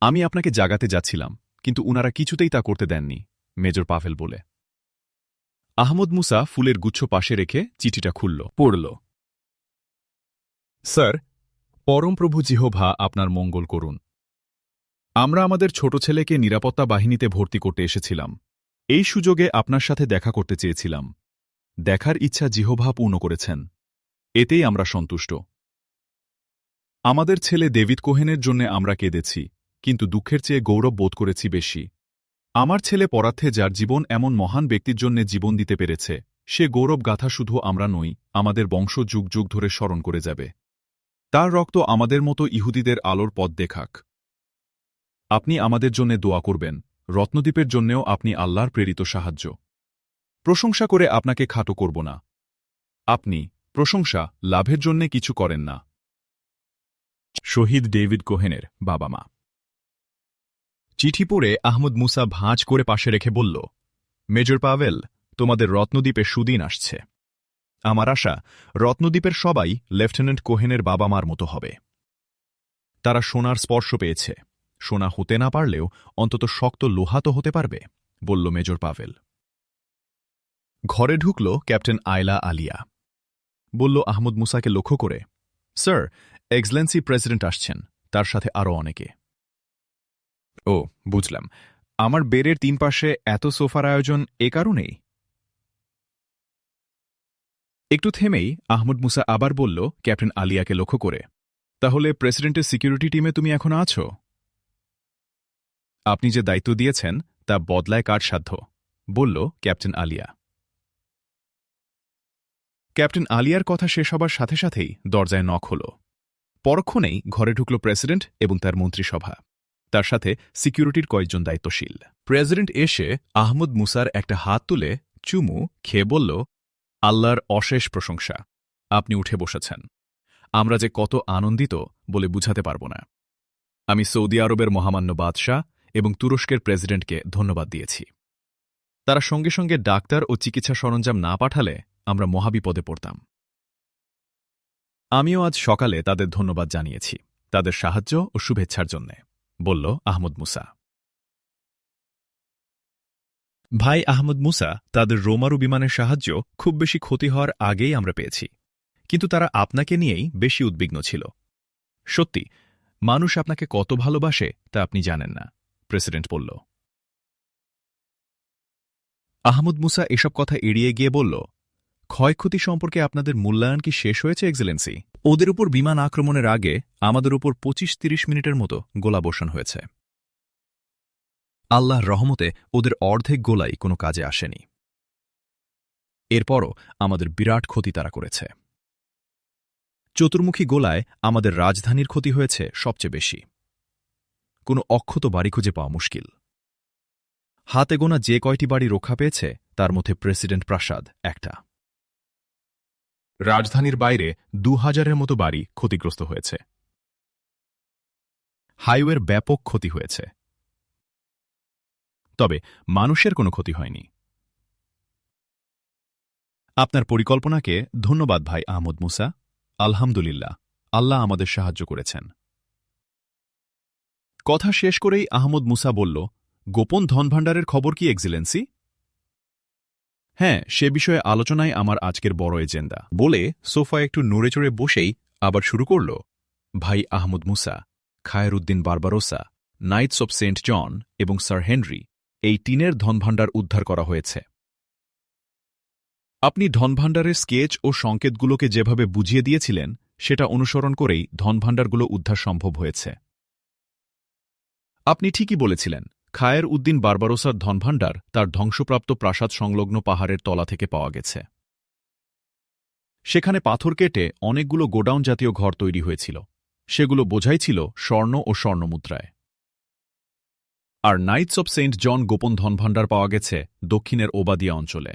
Speaker 2: আমি আপনাকে জাগাতে যাচ্ছিলাম, কিন্তু উনারা কিছুতেই তা করতে দেননি, মেজর পাভেল বলে। আহমদ মুসা ফুলের গুচ্ছ পাশে রেখে চিঠিটা খুলল, পড়ল। স্যার, পরমপ্রভু জিহোভা আপনার মঙ্গল করুন। আমরা আমাদের ছোট ছেলেকে নিরাপত্তা বাহিনীতে ভর্তি করতে এসেছিলাম। এই সুযোগে আপনার সাথে দেখা করতে চেয়েছিলাম। দেখার ইচ্ছা জিহোভা পূর্ণ করেছেন, এতেই আমরা সন্তুষ্ট। আমাদের ছেলে ডেভিড কোহেনের জন্য আমরা কেঁদেছি, কিন্তু দুঃখের চেয়ে গৌরব বোধ করেছি বেশি। আমার ছেলে পরার্থে যার জীবন এমন মহান ব্যক্তির জন্য জীবন দিতে পেরেছে, সে গৌরব গাথা শুধু আমরা নই, আমাদের বংশ যুগ যুগ ধরে স্মরণ করে যাবে। তার রক্ত আমাদের মতো ইহুদিদের আলোর পথ দেখাক। আপনি আমাদের জন্য দোয়া করবেন, রত্নদ্বীপের জন্যেও আপনি আল্লাহর প্রেরিত সাহায্য। প্রশংসা করে আপনাকে খাটো করব না। আপনি প্রশংসা লাভের জন্যে কিছু করেন না। শহীদ ডেভিড কোহেনের বাবা মা। চিঠি পড়ে আহমদ মুসা ভাঁজ করে পাশে রেখে বলল, মেজর পাভেল, তোমাদের রত্নদ্বীপে সুদিন আসছে। আমার আশা, রত্নদ্বীপের সবাই লেফটেন্যান্ট কোহেনের বাবা মার মতো হবে। তারা সোনার স্পর্শ পেয়েছে, সোনা হতে না পারলেও অন্তত শক্ত লোহা তো হতে পারবে, বলল মেজর পাভেল। ঘরে ঢুকল ক্যাপ্টেন আয়লা আলিয়া। বলল আহমদ মুসাকে লক্ষ্য করে, স্যার, এক্সেলেন্সি প্রেসিডেন্ট আসছেন, তার সাথে আরও অনেকে। ও, বুঝলাম। আমার বেডের 3 পাশে এত সোফার আয়োজন এ কারণেই? একটু থেমেই আহমদ মুসা আবার বলল ক্যাপ্টেন আলিয়াকে লক্ষ্য করে, তাহলে প্রেসিডেন্টের সিকিউরিটি টিমে তুমি এখন আছো? আপনি যে দায়িত্ব দিয়েছেন তা বদলায় কার সাধ্য, বলল ক্যাপ্টেন আলিয়া। ক্যাপ্টেন আলিয়ার কথা শেষ হবার সাথে সাথেই দরজায় নক হল। পরক্ষণেই ঘরে ঢুকল প্রেসিডেন্ট এবং তার মন্ত্রিসভা, তার সাথে সিকিউরিটির কয়েকজন দায়িত্বশীল। প্রেসিডেন্ট এসে আহমদ মুসার একটা হাত তুলে চুমু খেয়ে বলল, আল্লাহর অশেষ প্রশংসা, আপনি উঠে বসেছেন। আমরা যে কত আনন্দিত বলে বুঝাতে পারব না। আমি সৌদি আরবের মহামান্য বাদশাহ এবং তুরস্কের প্রেসিডেন্টকে ধন্যবাদ দিয়েছি। তারা সঙ্গে সঙ্গে ডাক্তার ও চিকিৎসা সরঞ্জাম না পাঠালে আমরা মহাবিপদে পড়তাম। আমিও আজ সকালে তাদের ধন্যবাদ জানিয়েছি, তাদের সাহায্য ও শুভেচ্ছার জন্যে, বলল আহমদ মুসা। ভাই আহমদ মুসা, তাদের রোমারু বিমানের সাহায্য খুব বেশি ক্ষতি হওয়ার আগেই আমরা পেয়েছি, কিন্তু তারা আপনাকে নিয়েই বেশি উদ্বিগ্ন ছিল। সত্যি, মানুষ আপনাকে কত ভালোবাসে তা আপনি জানেন না, প্রেসিডেন্ট বলল। আহমদ মুসা এসব কথা এড়িয়ে গিয়ে বলল, ক্ষয়ক্ষতি সম্পর্কে আপনাদের মূল্যায়ন কি শেষ হয়েছে এক্সেলেন্সি? ওদের উপর বিমান আক্রমণের আগে আমাদের উপর 25-30 মিনিটের মতো গোলাবর্ষণ হয়েছে। আল্লাহর রহমতে ওদের অর্ধেক গোলাই কোনো কাজে আসেনি। এরপরও আমাদের বিরাট ক্ষতি তারা করেছে। চতুর্মুখী গোলায় আমাদের রাজধানীর ক্ষতি হয়েছে সবচেয়ে বেশি।
Speaker 1: কোনো অক্ষত বাড়ি খুঁজে পাওয়া মুশকিল। হাতে গোনা যে কয়টি বাড়ি রক্ষা পেয়েছে তার মধ্যে প্রেসিডেন্ট প্রাসাদ একটা।
Speaker 2: রাজধানীর বাইরে ২,০০০-এর মতো বাড়ি ক্ষতিগ্রস্ত হয়েছে।
Speaker 1: হাইওয়ের ব্যাপক ক্ষতি হয়েছে, তবে মানুষের কোনো ক্ষতি হয়নি। আপনার পরিকল্পনাকে ধন্যবাদ ভাই আহমদ মুসা। আলহামদুলিল্লাহ, আল্লাহ আমাদের সাহায্য করেছেন। কথা শেষ করেই আহমদ মুসা বলল, গোপন ধনভাণ্ডারের খবর কি এক্সিলেন্সি? হ্যাঁ, সে বিষয়ে আলোচনায় আমার আজকের বড় এজেন্ডা, বলে সোফায় একটু নড়েচড়ে বসেই আবার শুরু করল। ভাই আহমদ মুসা, খায়রউদ্দিন বারবারোসা, নাইটস অব সেন্ট জন এবং স্যার হেনরি, এই টিনের ধনভাণ্ডার উদ্ধার করা হয়েছে। আপনি ধনভাণ্ডারের স্কেচ ও সংকেতগুলোকে যেভাবে বুঝিয়ে দিয়েছিলেন সেটা অনুসরণ করেই ধনভাণ্ডারগুলো উদ্ধার সম্ভব হয়েছে। আপনি ঠিকই বলেছিলেন, খায়ের উদ্দিন বারবারোসার ধনভাণ্ডার তার ধ্বংসপ্রাপ্ত প্রাসাদ সংলগ্ন পাহাড়ের তলা থেকে পাওয়া গেছে। সেখানে পাথর কেটে অনেকগুলো গোডাউন জাতীয় ঘর তৈরি হয়েছিল, সেগুলো বোঝাই ছিল স্বর্ণ ও স্বর্ণমুদ্রায়। আর নাইটস অব সেন্ট জন গোপন ধনভাণ্ডার পাওয়া গেছে দক্ষিণের ওবাদিয়া অঞ্চলে।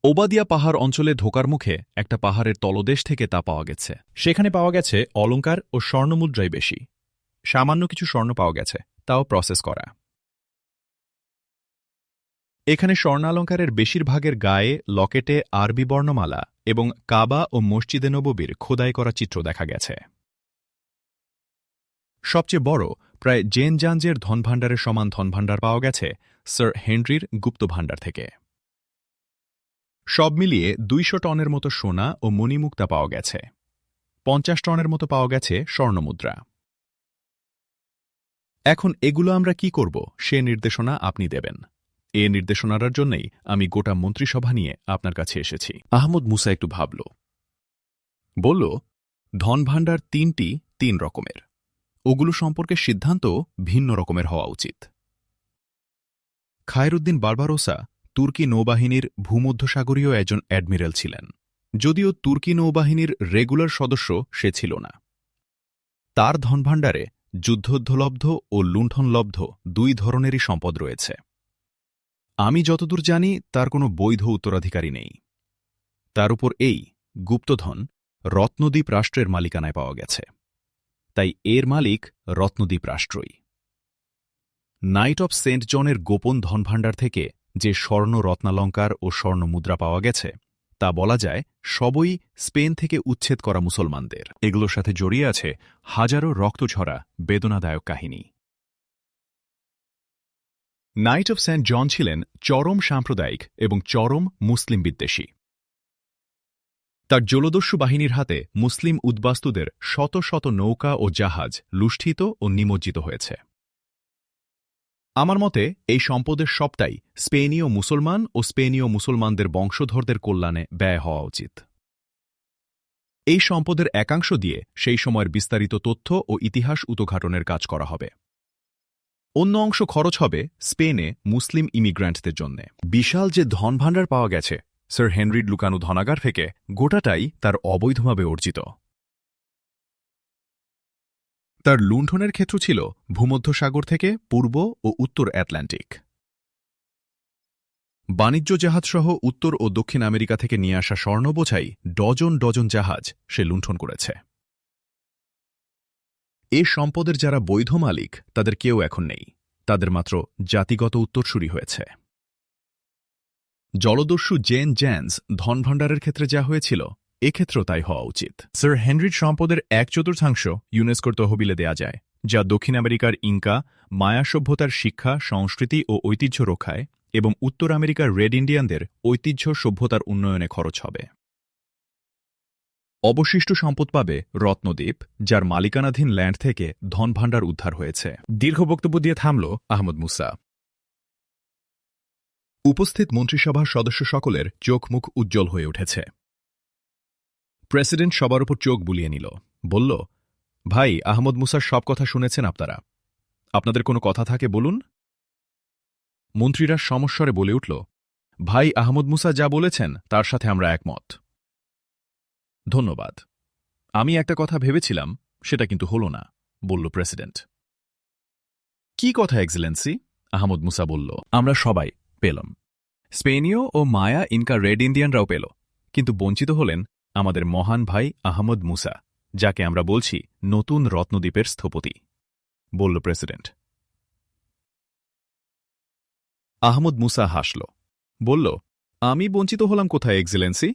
Speaker 1: ওবাদিয়া পাহাড় অঞ্চলে ঢোকার মুখে একটা পাহাড়ের তলদেশ থেকে তা পাওয়া গেছে। সেখানে পাওয়া গেছে অলংকার ও স্বর্ণমুদ্রাই বেশি। সামান্য কিছু স্বর্ণ পাওয়া গেছে, তাও প্রসেস করা। এখানে স্বর্ণালঙ্কারের বেশিরভাগের গায়ে লকেটে আরবি বর্ণমালা এবং কাবা ও মসজিদে নববীর খোদাই করা চিত্র দেখা গেছে। সবচেয়ে বড়, প্রায় জেন জাঞ্জের ধনভাণ্ডারের সমান ধনভাণ্ডার পাওয়া গেছে স্যার হেনরির গুপ্তভাণ্ডার থেকে। সব মিলিয়ে ২০০ টনের মতো সোনা ও মণিমুক্তা পাওয়া গেছে। ৫০ টনের মতো পাওয়া গেছে স্বর্ণমুদ্রা। এখন এগুলো আমরা কি করব সে নির্দেশনা আপনি দেবেন। এ নির্দেশনার জন্যই আমি গোটা মন্ত্রিসভা নিয়ে আপনার কাছে এসেছি। আহমদ মুসা একটু ভাবল, বলল, ধনভাণ্ডার ৩টি ৩ রকমের, ওগুলো সম্পর্কে সিদ্ধান্ত ভিন্ন রকমের হওয়া উচিত। খায়রউদ্দিন বারবারোসা তুর্কি নৌবাহিনীর ভূমধ্যসাগরীয় একজন অ্যাডমিরাল ছিলেন, যদিও তুর্কি নৌবাহিনীর রেগুলার সদস্য সে ছিল না। তার ধনভাণ্ডারে যুদ্ধোদ্ধলব্ধ ও লুণ্ঠনলব্ধ ২ ধরনেরই সম্পদ রয়েছে। আমি যতদূর জানি তার কোনো বৈধ উত্তরাধিকারী নেই। তার উপর এই গুপ্তধন রত্নদ্বীপ রাষ্ট্রের মালিকানায় পাওয়া গেছে, তাই এর মালিক রত্নদ্বীপ রাষ্ট্রই। নাইট অব সেন্ট জনের গোপন ধনভাণ্ডার থেকে যে স্বর্ণ রত্নালঙ্কার ও স্বর্ণ মুদ্রা পাওয়া গেছে তা বলা যায় সবই স্পেন থেকে উচ্ছেদ করা মুসলমানদের। এগুলোর সাথে জড়িয়ে আছে হাজারো রক্তঝরা বেদনাদায়ক কাহিনী। নাইট অব সেন্ট জন ছিলেন চরম সাম্প্রদায়িক এবং চরম মুসলিম বিদ্বেষী। তার জলদস্যু বাহিনীর হাতে মুসলিম উদ্বাস্তুদের শত শত নৌকা ও জাহাজ লুষ্ঠিত ও নিমজ্জিত হয়েছে। আমার মতে এই সম্পদের সবটাই স্পেনীয় মুসলমান ও স্পেনীয় মুসলমানদের বংশধরদের কল্যাণে ব্যয় হওয়া উচিত। এই সম্পদের একাংশ দিয়ে সেই সময়ের বিস্তারিত তথ্য ও ইতিহাস উদ্ঘাটনের কাজ করা হবে। অন্য অংশ খরচ হবে স্পেনে মুসলিম ইমিগ্র্যান্টদের জন্য। বিশাল যে ধনভাণ্ডার পাওয়া গেছে স্যার হেনরির লুকানো ধনাগার থেকে, গোটাটাই তার অবৈধভাবে অর্জিত। তার লুণ্ঠনের ক্ষেত্র ছিল ভূমধ্যসাগর থেকে পূর্ব ও উত্তর আটলান্টিক। বাণিজ্য জাহাজসহ উত্তর ও দক্ষিণ আমেরিকা থেকে নিয়ে আসা স্বর্ণ বোঝাই ডজন ডজন জাহাজ সে লুণ্ঠন করেছে। এ সম্পদের যারা বৈধ মালিক তাদের কেউ এখন নেই, তাদের মাত্র জাতিগত উত্তরসূরি হয়েছে। জলদস্যু জেন জ্যান্স ধনভাণ্ডারের ক্ষেত্রে যা হয়েছিল, এক্ষেত্রেও তাই হওয়া উচিত। স্যার হেনরির সম্পদের ১/৪ ইউনেস্কোর তহবিলে দেয়া যায়, যা দক্ষিণ আমেরিকার ইনকা, মায়া সভ্যতার শিক্ষা, সংস্কৃতি ও ঐতিহ্য রক্ষায় এবং উত্তর আমেরিকার রেড ইন্ডিয়ানদের ঐতিহ্য সভ্যতার উন্নয়নে খরচ হবে। অবশিষ্ট সম্পদ পাবে রত্নদ্বীপ, যার মালিকানাধীন ল্যান্ড থেকে ধনভাণ্ডার উদ্ধার হয়েছে। দীর্ঘ বক্তব্য দিয়ে থামল আহমদ মুসা। উপস্থিত মন্ত্রিসভার সদস্য সকলের চোখ মুখ উজ্জ্বল হয়ে উঠেছে। প্রেসিডেন্ট সবার উপর চোখ বুলিয়ে নিল, বলল, ভাই আহমদ মুসার সব কথা শুনেছেন আপনারা, আপনাদের কোনো কথা থাকে বলুন। মন্ত্রীরা সমস্বরে বলে উঠল, ভাই আহমদ মুসা যা বলেছেন তার সাথে আমরা একমত। ধন্যবাদ। আমি একটা কথা ভেবেছিলাম, সেটা কিন্তু হল না, বলল প্রেসিডেন্ট।
Speaker 2: কি কথা এক্সেলেন্সি? আহমদ মুসা বলল, আমরা সবাই পেলাম। স্পেনীয় ও মায়া ইনকা রেড ইন্ডিয়ানরাও পেল, কিন্তু বঞ্চিত হলেন আমাদের মহান ভাই আহমদ মুসা, যাকে আমরা বলছি নতুন রত্নদ্বীপের স্থপতি, বলল প্রেসিডেন্ট। আহমদ মুসা হাসল, বলল, আমি বঞ্চিত হলাম কোথায় এক্সেলেন্সি?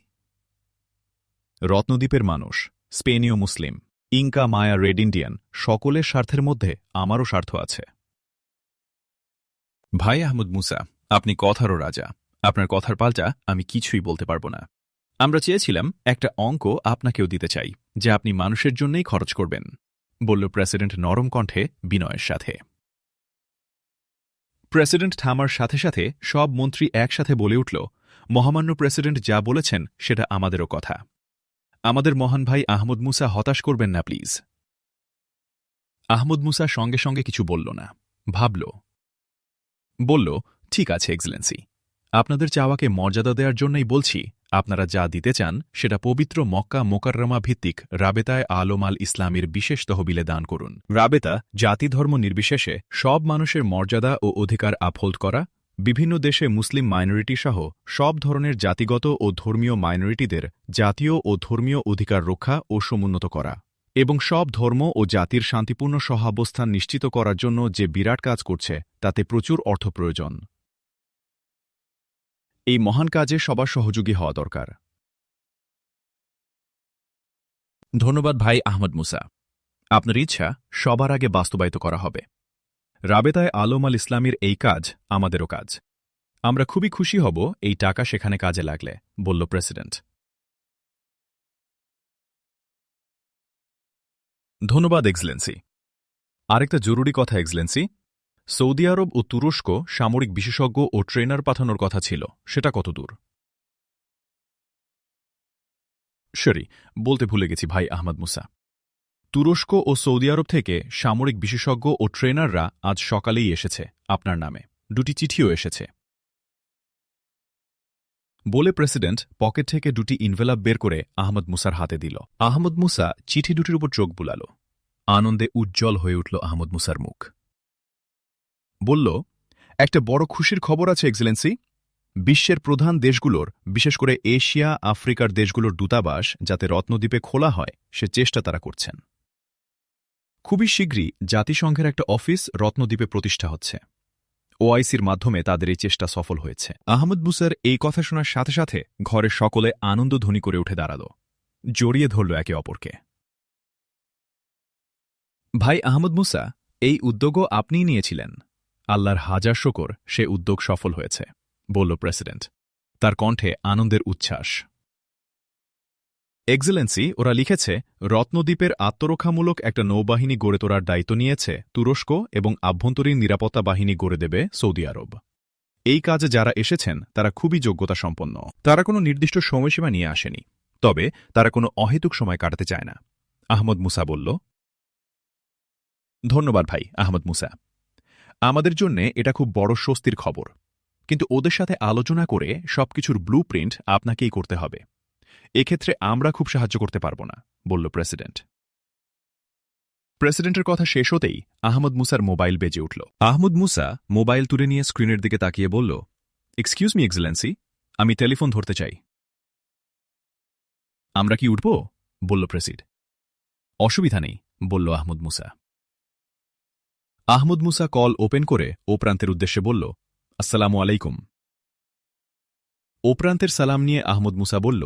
Speaker 2: রত্নদ্বীপের মানুষ, স্পেনীয় মুসলিম, ইনকা মায়া রেড ইন্ডিয়ান, সকলের স্বার্থের মধ্যে আমারও স্বার্থ আছে। ভাই আহমদ মুসা, আপনি কথারও রাজা। আপনার কথার পাল্টা আমি কিছুই বলতে পারব না। আমরা চেয়েছিলাম একটা অঙ্ক আপনাকেও দিতে চাই, যা আপনি মানুষের জন্যই খরচ করবেন, বলল প্রেসিডেন্ট নরম কণ্ঠে বিনয়ের সাথে। প্রেসিডেন্ট থামার সাথে সাথে সব মন্ত্রী একসাথে বলে উঠল, মহামান্য প্রেসিডেন্ট যা বলেছেন সেটা আমাদেরও কথা। আমাদের মহান ভাই আহমদ মুসা হতাশ করবেন না প্লিজ। আহমদ মুসা সঙ্গে সঙ্গে কিছু বলল না, ভাবল, বলল, ঠিক আছে এক্সেলেন্সি, আপনাদের চাওয়াকে মর্যাদা দেওয়ার জন্যই বলছি, আপনারা যা দিতে চান সেটা পবিত্র মক্কা মোকাররমা ভিত্তিক রাবেতায় আলম আল ইসলামের বিশেষ তহবিলে দান করুন। রাবেতা জাতি ধর্ম নির্বিশেষে সব মানুষের মর্যাদা ও অধিকার আপহোল্ড করা, বিভিন্ন দেশে মুসলিম মাইনরিটি সহ সব ধরনের জাতিগত ও ধর্মীয় মাইনরিটিদের জাতীয় ও ধর্মীয় অধিকার রক্ষা ও সমুন্নত করা, এবং সব ধর্ম ও জাতির শান্তিপূর্ণ সহাবস্থান নিশ্চিত করার জন্য যে বিরাট কাজ করছে তাতে প্রচুর অর্থ প্রয়োজন। এই মহান কাজে সবার সহযোগী হওয়া দরকার। ধন্যবাদ ভাই আহমদ মুসা, আপনার ইচ্ছা সবার আগে বাস্তবায়িত করা হবে। রাবেতায় আলম আল ইসলামের এই কাজ আমাদেরও কাজ। আমরা খুবই খুশি হব এই টাকা সেখানে কাজে লাগলে, বলল প্রেসিডেন্ট। ধন্যবাদ এক্সেলেন্সি। আরেকটা জরুরি কথা এক্সেলেন্সি, সৌদি আরব ও তুরস্ক সামরিক বিশেষজ্ঞ ও ট্রেনার পাঠানোর কথা ছিল, সেটা কতদূর? সরি, বলতে ভুলে গেছি ভাই আহমদ মুসা। তুরস্ক ও সৌদি আরব থেকে সামরিক বিশেষজ্ঞ ও ট্রেনাররা আজ সকালেই এসেছে আপনার নামে, দুটি চিঠিও এসেছে, বলে প্রেসিডেন্ট পকেট থেকে দুটি ইনভেলপ বের করে আহমদ মুসার হাতে দিল। আহমদ মুসা চিঠি দুটির উপর চোখ বুলাল। আনন্দে উজ্জ্বল হয়ে উঠল আহমদ মুসার মুখ। বলল, একটা বড় খুশির খবর আছে এক্সেলেন্সি। বিশ্বের প্রধান দেশগুলোর, বিশেষ করে এশিয়া আফ্রিকার দেশগুলোর দূতাবাস যাতে রত্নদ্বীপে খোলা হয় সে চেষ্টা তারা করছেন। খুবই শীঘ্রই জাতিসংঘের একটা অফিস রত্নদ্বীপে প্রতিষ্ঠা হচ্ছে। ওআইসির মাধ্যমে তাদের এই চেষ্টা সফল হয়েছে। আহমদ মুসার এই কথা শোনার সাথে সাথে ঘরের সকলে আনন্দধ্বনি করে উঠে দাঁড়াল, জড়িয়ে ধরল একে অপরকে। ভাই আহমদ মুসা, এই উদ্যোগও আপনিই নিয়েছিলেন। আল্লাহর হাজার শকর সে উদ্যোগ সফল হয়েছে, বলল প্রেসিডেন্ট, তার কণ্ঠে আনন্দের উচ্ছ্বাস। এক্সেলেন্সি, ওরা লিখেছে রত্নদ্বীপের আত্মরক্ষামূলক একটা নৌবাহিনী গড়ে তোলার দায়িত্ব নিয়েছে তুরস্ক এবং আভ্যন্তরীণ নিরাপত্তা বাহিনী গড়ে দেবে সৌদি আরব। এই কাজে যারা এসেছেন তারা খুবই যোগ্যতা সম্পন্ন। তারা কোনো নির্দিষ্ট সময়সীমা নিয়ে আসেনি, তবে তারা কোনো অহেতুক সময় কাটাতে চায় না, আহমদ মুসা বলল। ধন্যবাদ ভাই আহমদ মুসা, আমাদের জন্যে এটা খুব বড় স্বস্তির খবর, কিন্তু ওদের সাথে আলোচনা করে সবকিছুর ব্লুপ্রিন্ট আপনাকেই করতে হবে। এক্ষেত্রে আমরা খুব সাহায্য করতে পারব না, বলল প্রেসিডেন্ট। প্রেসিডেন্টের কথা শেষ হতেই আহমদ মুসার মোবাইল বেজে উঠল। আহমদ মুসা মোবাইল তুলে নিয়ে স্ক্রিনের দিকে তাকিয়ে বলল, এক্সকিউজ মি এক্সেলেন্সি, আমি টেলিফোন ধরতে চাই। আমরা কি উঠব? বলল প্রেসিড। অসুবিধা নেই, বলল আহমদ মুসা। আহমদ মুসা কল ওপেন করে ও প্রান্তের উদ্দেশ্যে বলল, আসসালামু আলাইকুম। ও প্রান্তের সালাম নিয়ে আহমদ মুসা বলল,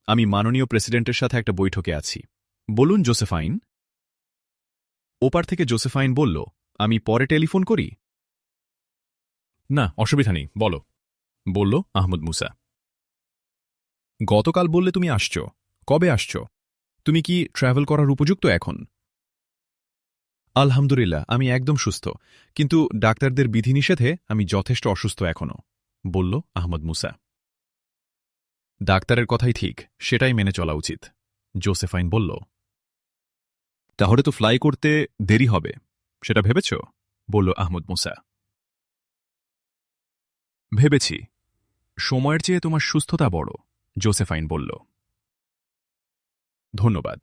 Speaker 2: আমি মাননীয় প্রেসিডেন্টের সাথে একটা বৈঠকে আছি। বলুন জোসেফাইন। ওপার থেকে জোসেফাইন বলল, আমি পরে টেলিফোন করি? না, অসুবিধা নেই, বলো, বলল আহমদ মুসা। গতকাল বললে তুমি আসছ, কবে আসছ? তুমি কি ট্র্যাভেল করার উপযুক্ত এখন? আলহামদুলিল্লাহ, আমি একদম সুস্থ, কিন্তু ডাক্তারদের বিধিনিষেধে আমি যথেষ্ট অসুস্থ এখনও, বলল আহমদ মুসা। ডাক্তারের কথাই ঠিক, সেটাই মেনে চলা উচিত, জোসেফাইন বলল। তাহলে তো ফ্লাই করতে দেরি হবে, সেটা ভেবেছ? বলল আহমদ মুসা। ভেবেছি, সময়ের চেয়ে তোমার সুস্থতা বড়, জোসেফাইন বলল। ধন্যবাদ।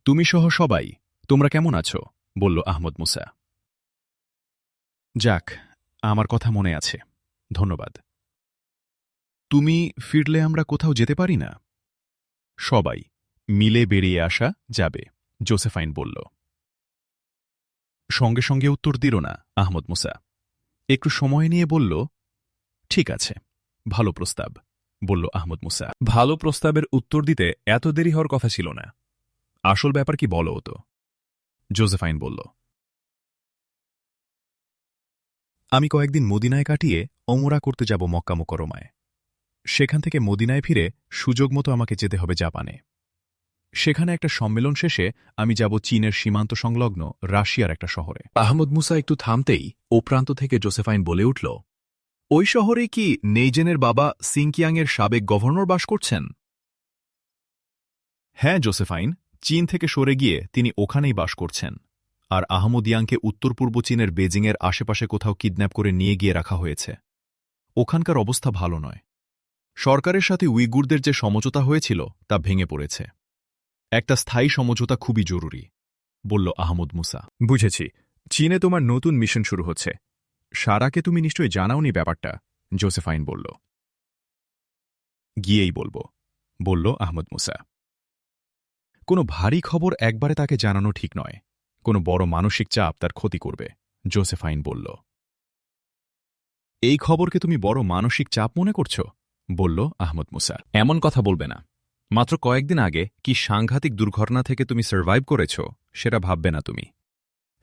Speaker 2: তুমি সহ সবাই, তোমরা কেমন আছো? বলল আহমদ মুসা।
Speaker 1: যাক, আমার কথা মনে আছে, ধন্যবাদ। তুমি ফিরলে আমরা কোথাও যেতে পারি না? সবাই মিলে বেরিয়ে আসা যাবে, জোসেফাইন বলল। সঙ্গে সঙ্গে উত্তর দিল না আহমদ মুসা। একটু সময় নিয়ে বলল, ঠিক আছে, ভালো প্রস্তাব, বলল আহমদ মুসা।
Speaker 2: ভালো প্রস্তাবের উত্তর দিতে এত দেরি হওয়ার কথা ছিল না। আসল ব্যাপার কি বলো তো?
Speaker 1: জোসেফাইন বলল। আমি কয়েকদিন মদিনায় কাটিয়ে ওমরা করতে যাব মক্কা মুকররমায়। সেখান থেকে মদিনায় ফিরে সুযোগ মতো আমাকে যেতে হবে জাপানে। সেখানে একটা সম্মেলন শেষে আমি যাব চীনের সীমান্ত সংলগ্ন রাশিয়ার একটা শহরে।
Speaker 2: আহমদ মুসা একটু থামতেই ও প্রান্ত থেকে জোসেফাইন বলে উঠল,
Speaker 1: ওই শহরে কি নেইজেনের বাবা সিংকিয়াংয়ের সাবেক গভর্নর বাস করছেন? হ্যাঁ জোসেফাইন, চীন থেকে সরে গিয়ে তিনি ওখানেই বাস করছেন। আর আহমদ ইয়াংকে উত্তর পূর্ব চীনের বেজিংয়ের আশেপাশে কোথাও কিডন্যাপ করে নিয়ে গিয়ে রাখা হয়েছে। ওখানকার অবস্থা ভালো নয়। সরকারের সাথে উইগুরদের যে সমঝোতা হয়েছিল তা ভেঙে পড়েছে। একটা স্থায়ী সমঝোতা খুবই জরুরি, বলল আহমদ মুসা।
Speaker 2: বুঝেছি, চীনে তোমার নতুন মিশন শুরু হচ্ছে। সারাকে তুমি নিশ্চয়ই জানাওনি ব্যাপারটা, জোসেফাইন বলল।
Speaker 1: গিয়েই বলবো, বলল আহমদ মুসা। কোনো ভারী খবর একবারে তাকে জানানো ঠিক নয়। কোনো বড় মানসিক চাপ তার ক্ষতি করবে, জোসেফাইন বলল। এই খবরকে তুমি বড় মানসিক চাপ মনে করছ? বলল আহমদ মুসা।
Speaker 2: এমন কথা বলবে না। মাত্র কয়েকদিন আগে কি সাংঘাতিক দুর্ঘটনা থেকে তুমি সার্ভাইভ করেছ সেটা ভাববে না তুমি।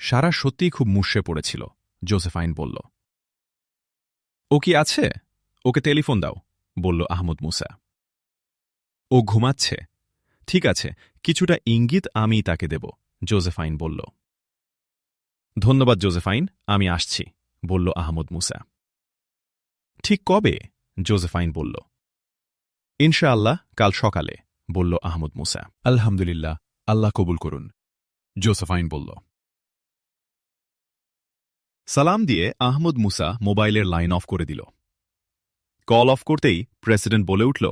Speaker 1: সারা সত্যিই খুব মুষড়ে পড়েছিল, জোসেফাইন বলল। ও কি আছে? ওকে টেলিফোন দাও, বলল আহমদ মুসা। ও ঘুমাচ্ছে। ঠিক আছে, কিছুটা ইঙ্গিত আমি তাকে দেব, জোসেফাইন বলল। ধন্যবাদ জোসেফাইন, আমি আসছি, বলল আহমদ মুসা। ঠিক কবে? জোসেফাইন বলল। ইনশাআল্লাহ কাল সকালে, বলল আহমদ মুসা।
Speaker 2: আলহামদুলিল্লাহ, আল্লাহ কবুল করুন, জোসেফাইন বলল।
Speaker 1: সালাম দিয়ে আহমদ মুসা মোবাইলের লাইন অফ করে দিল। কল অফ করতেই প্রেসিডেন্ট বলে উঠল,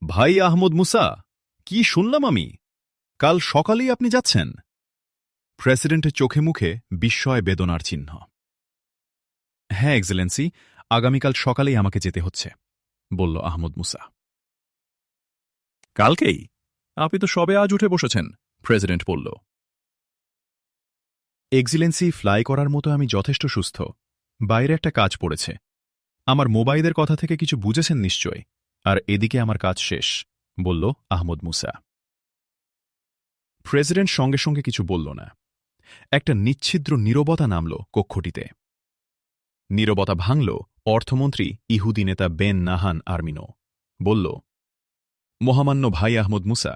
Speaker 1: ভাই আহমদ মুসা, কি শুনলাম আমি? কাল সকালেই আপনি যাচ্ছেন? প্রেসিডেন্টের চোখে মুখে বিস্ময় বেদনার চিহ্ন। হ্যাঁ এক্সেলেন্সি, আগামীকাল সকালেই আমাকে যেতে হচ্ছে, বলল আহমদ মুসা।
Speaker 2: কালকেই? আপনি তো সবে আজ উঠে বসেছেন, প্রেসিডেন্ট বলল।
Speaker 1: এক্সিলেন্সি, ফ্লাই করার মতো আমি যথেষ্ট সুস্থ। বাইরে একটা কাজ পড়েছে। আমার মোবাইলের কথা থেকে কিছু বুঝেছেন নিশ্চয়। আর এদিকে আমার কাজ শেষ, বলল আহমদ মুসা। প্রেসিডেন্ট সঙ্গে সঙ্গে কিছু বলল না। একটা নিচ্ছিদ্র নীরবতা নামল কক্ষটিতে। নীরবতা ভাঙল অর্থমন্ত্রী ইহুদি নেতা বেন নাহান আর্মিনো। বলল, মহামান্য ভাই আহমদ মুসা,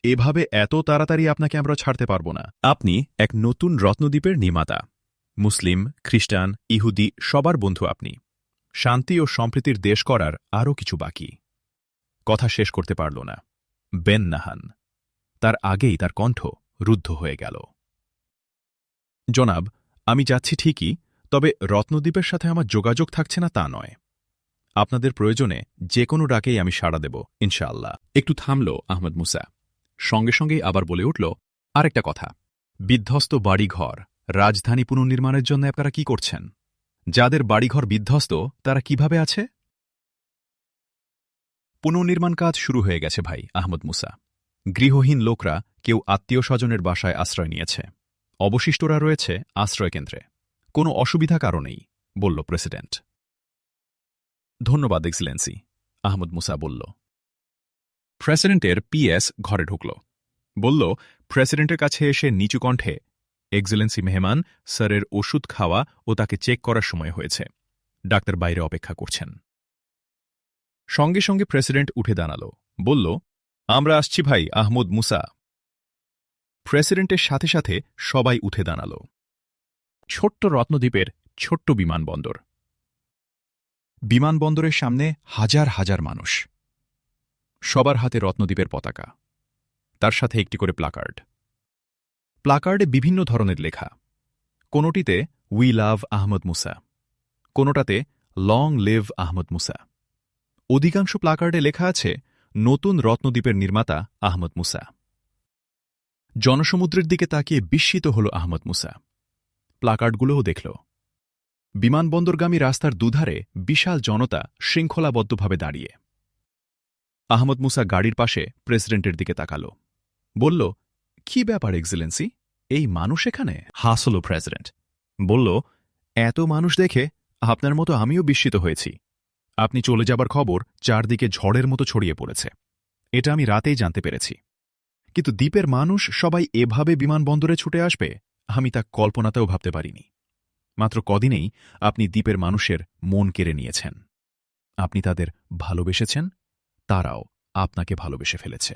Speaker 1: এভাবে এত তাড়াতাড়ি আপনাকে আমরা ছাড়তে পারব না। আপনি এক নতুন রত্নদ্বীপের নির্মাতা। মুসলিম, খ্রিস্টান, ইহুদি সবার বন্ধু আপনি। শান্তি ও সম্প্রীতির দেশ করার আরও কিছু বাকি। কথা শেষ করতে পারল না বেন নাহান। তার আগেই তার কণ্ঠ রুদ্ধ হয়ে গেল। জনাব, আমি যাচ্ছি ঠিকই, তবে রত্নদ্বীপের সাথে আমার যোগাযোগ থাকছে না তা নয়। আপনাদের প্রয়োজনে যে কোনো ডাকেই আমি সাড়া দেব, ইনশাআল্লাহ।
Speaker 2: একটু থামল আহমদ মুসা। সঙ্গে সঙ্গেই আবার বলে উঠল, আরেকটা কথা।
Speaker 1: বিধ্বস্ত বাড়িঘর রাজধানী পুনর্নির্মাণের জন্য আপনারা কি করছেন? যাদের বাড়িঘর বিধ্বস্ত তারা কিভাবে আছে? পুনর্নির্মাণ কাজ শুরু হয়ে গেছে ভাই আহমদ মুসা। গৃহহীন লোকরা কেউ আত্মীয় স্বজনের বাসায় আশ্রয় নিয়েছে। অবশিষ্টরা রয়েছে আশ্রয়কেন্দ্রে। কোনো অসুবিধা কারণেই, বলল প্রেসিডেন্ট। ধন্যবাদ এক্সেলেন্সি, আহমদ মুসা বলল। প্রেসিডেন্টের পিএস ঘরে ঢুকল। বলল, প্রেসিডেন্টের কাছে এসে নিচু কণ্ঠে, এক্সেলেন্সি মেহমান স্যারের ওষুধ খাওয়া ও তাকে চেক করার সময় হয়েছে। ডাক্তার বাইরে অপেক্ষা করছেন। সঙ্গে সঙ্গে প্রেসিডেন্ট উঠে দাঁড়াল। বলল, আমরা আসছি ভাই আহমদ মুসা। প্রেসিডেন্টের সাথে সাথে সবাই উঠে দাঁড়াল। ছোট্ট রত্নদ্বীপের ছোট্ট বিমানবন্দর। বিমানবন্দরের সামনে হাজার হাজার মানুষ। সবার হাতে রত্নদ্বীপের পতাকা, তার সাথে একটি করে প্লাকার্ড। প্লাকার্ডে বিভিন্ন ধরনের লেখা। কোনোটিতে উই লাভ আহমদ মুসা, কোনোটাতে লং লিভ আহমদ মুসা। অধিকাংশ প্লাকার্ডে লেখা আছে নতুন রত্নদ্বীপের নির্মাতা আহমদ মুসা। জনসমুদ্রের দিকে তাকিয়ে বিস্মিত হল আহমদ মুসা। প্লাকার্ডগুলোও দেখল। বিমানবন্দরগামী রাস্তার দুধারে বিশাল জনতা শৃঙ্খলাবদ্ধভাবে দাঁড়িয়ে। আহমদ মুসা গাড়ির পাশে প্রেসিডেন্টের দিকে তাকাল। বলল, কি ব্যাপার এক্সেলেন্সি, এই মানুষ এখানে? হাসল প্রেসিডেন্ট। বলল, এত মানুষ দেখে আপনার মতো আমিও বিস্মিত হয়েছি। আপনি চলে যাবার খবর চারদিকে ঝড়ের মতো ছড়িয়ে পড়েছে। এটা আমি রাতেই জানতে পেরেছি। কিন্তু দ্বীপের মানুষ সবাই এভাবে বিমানবন্দরে ছুটে আসবে আমি তা কল্পনাতেও ভাবতে পারিনি। মাত্র কদিনেই আপনি দ্বীপের মানুষের মন কেড়ে নিয়েছেন। আপনি তাদের ভালোবেসেছেন, তারাও আপনাকে ভালোবেসে ফেলেছে।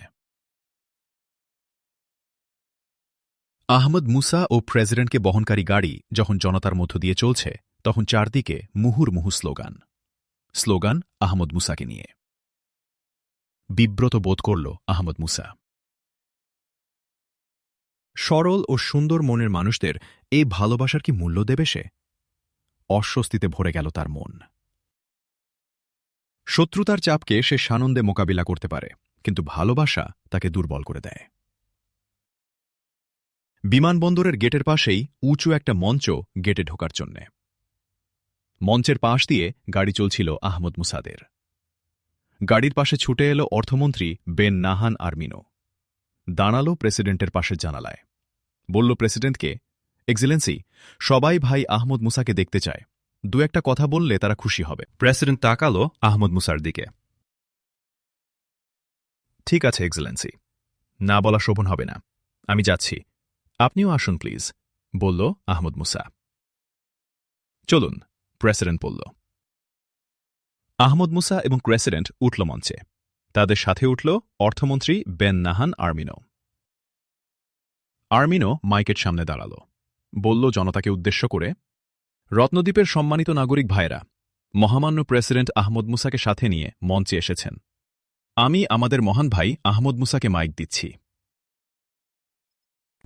Speaker 1: আহমদ মুসা ও প্রেসিডেন্টকে বহনকারী গাড়ি যখন জনতার মধ্য দিয়ে চলছে, তখন চারদিকে মুহুর্মুহু স্লোগান। স্লোগান আহমদ মুসাকে নিয়ে। বিব্রত বোধ করল আহমদ মুসা। সরল ও সুন্দর মনের মানুষদের এই ভালোবাসার কি মূল্য দেবে সে? অস্বস্তিতে ভরে গেল তার মন। শত্রুতার চাপকে সে সানন্দে মোকাবিলা করতে পারে, কিন্তু ভালোবাসা তাকে দুর্বল করে দেয়। বিমানবন্দরের গেটের পাশেই উঁচু একটা মঞ্চ গেটে ঢোকার জন্যে। মঞ্চের পাশ দিয়ে গাড়ি চলছিল আহমদ মুসাদের। গাড়ির পাশে ছুটে এলো অর্থমন্ত্রী বেন নাহান আর্মিনো। দাঁড়াল প্রেসিডেন্টের পাশের জানালায়। বলল প্রেসিডেন্টকে, এক্সেলেন্সি, সবাই ভাই আহমদ মুসাকে দেখতে চায়। দু একটা কথা বললে তারা খুশি হবে। প্রেসিডেন্ট তাকালো আহমদ মুসার দিকে। ঠিক আছে এক্সেলেন্সি, না বলা শোভন হবে না। আমি যাচ্ছি, আপনিও আসুন প্লিজ, বলল আহমদ মুসা। চলুন, প্রেসিডেন্ট বলল। আহমদ মুসা এবং প্রেসিডেন্ট উঠল মঞ্চে। তাদের সাথে উঠল অর্থমন্ত্রী বেন নাহান আর্মিনো। আর্মিনো মাইকের সামনে দাঁড়াল। বলল জনতাকে উদ্দেশ্য করে, রত্নদ্বীপের সম্মানিত নাগরিক ভাইরা, মহামান্য প্রেসিডেন্ট আহমদ মুসাকে সাথে নিয়ে মঞ্চে এসেছেন। আমি আমাদের মহান ভাই আহমদ মুসাকে মাইক দিচ্ছি।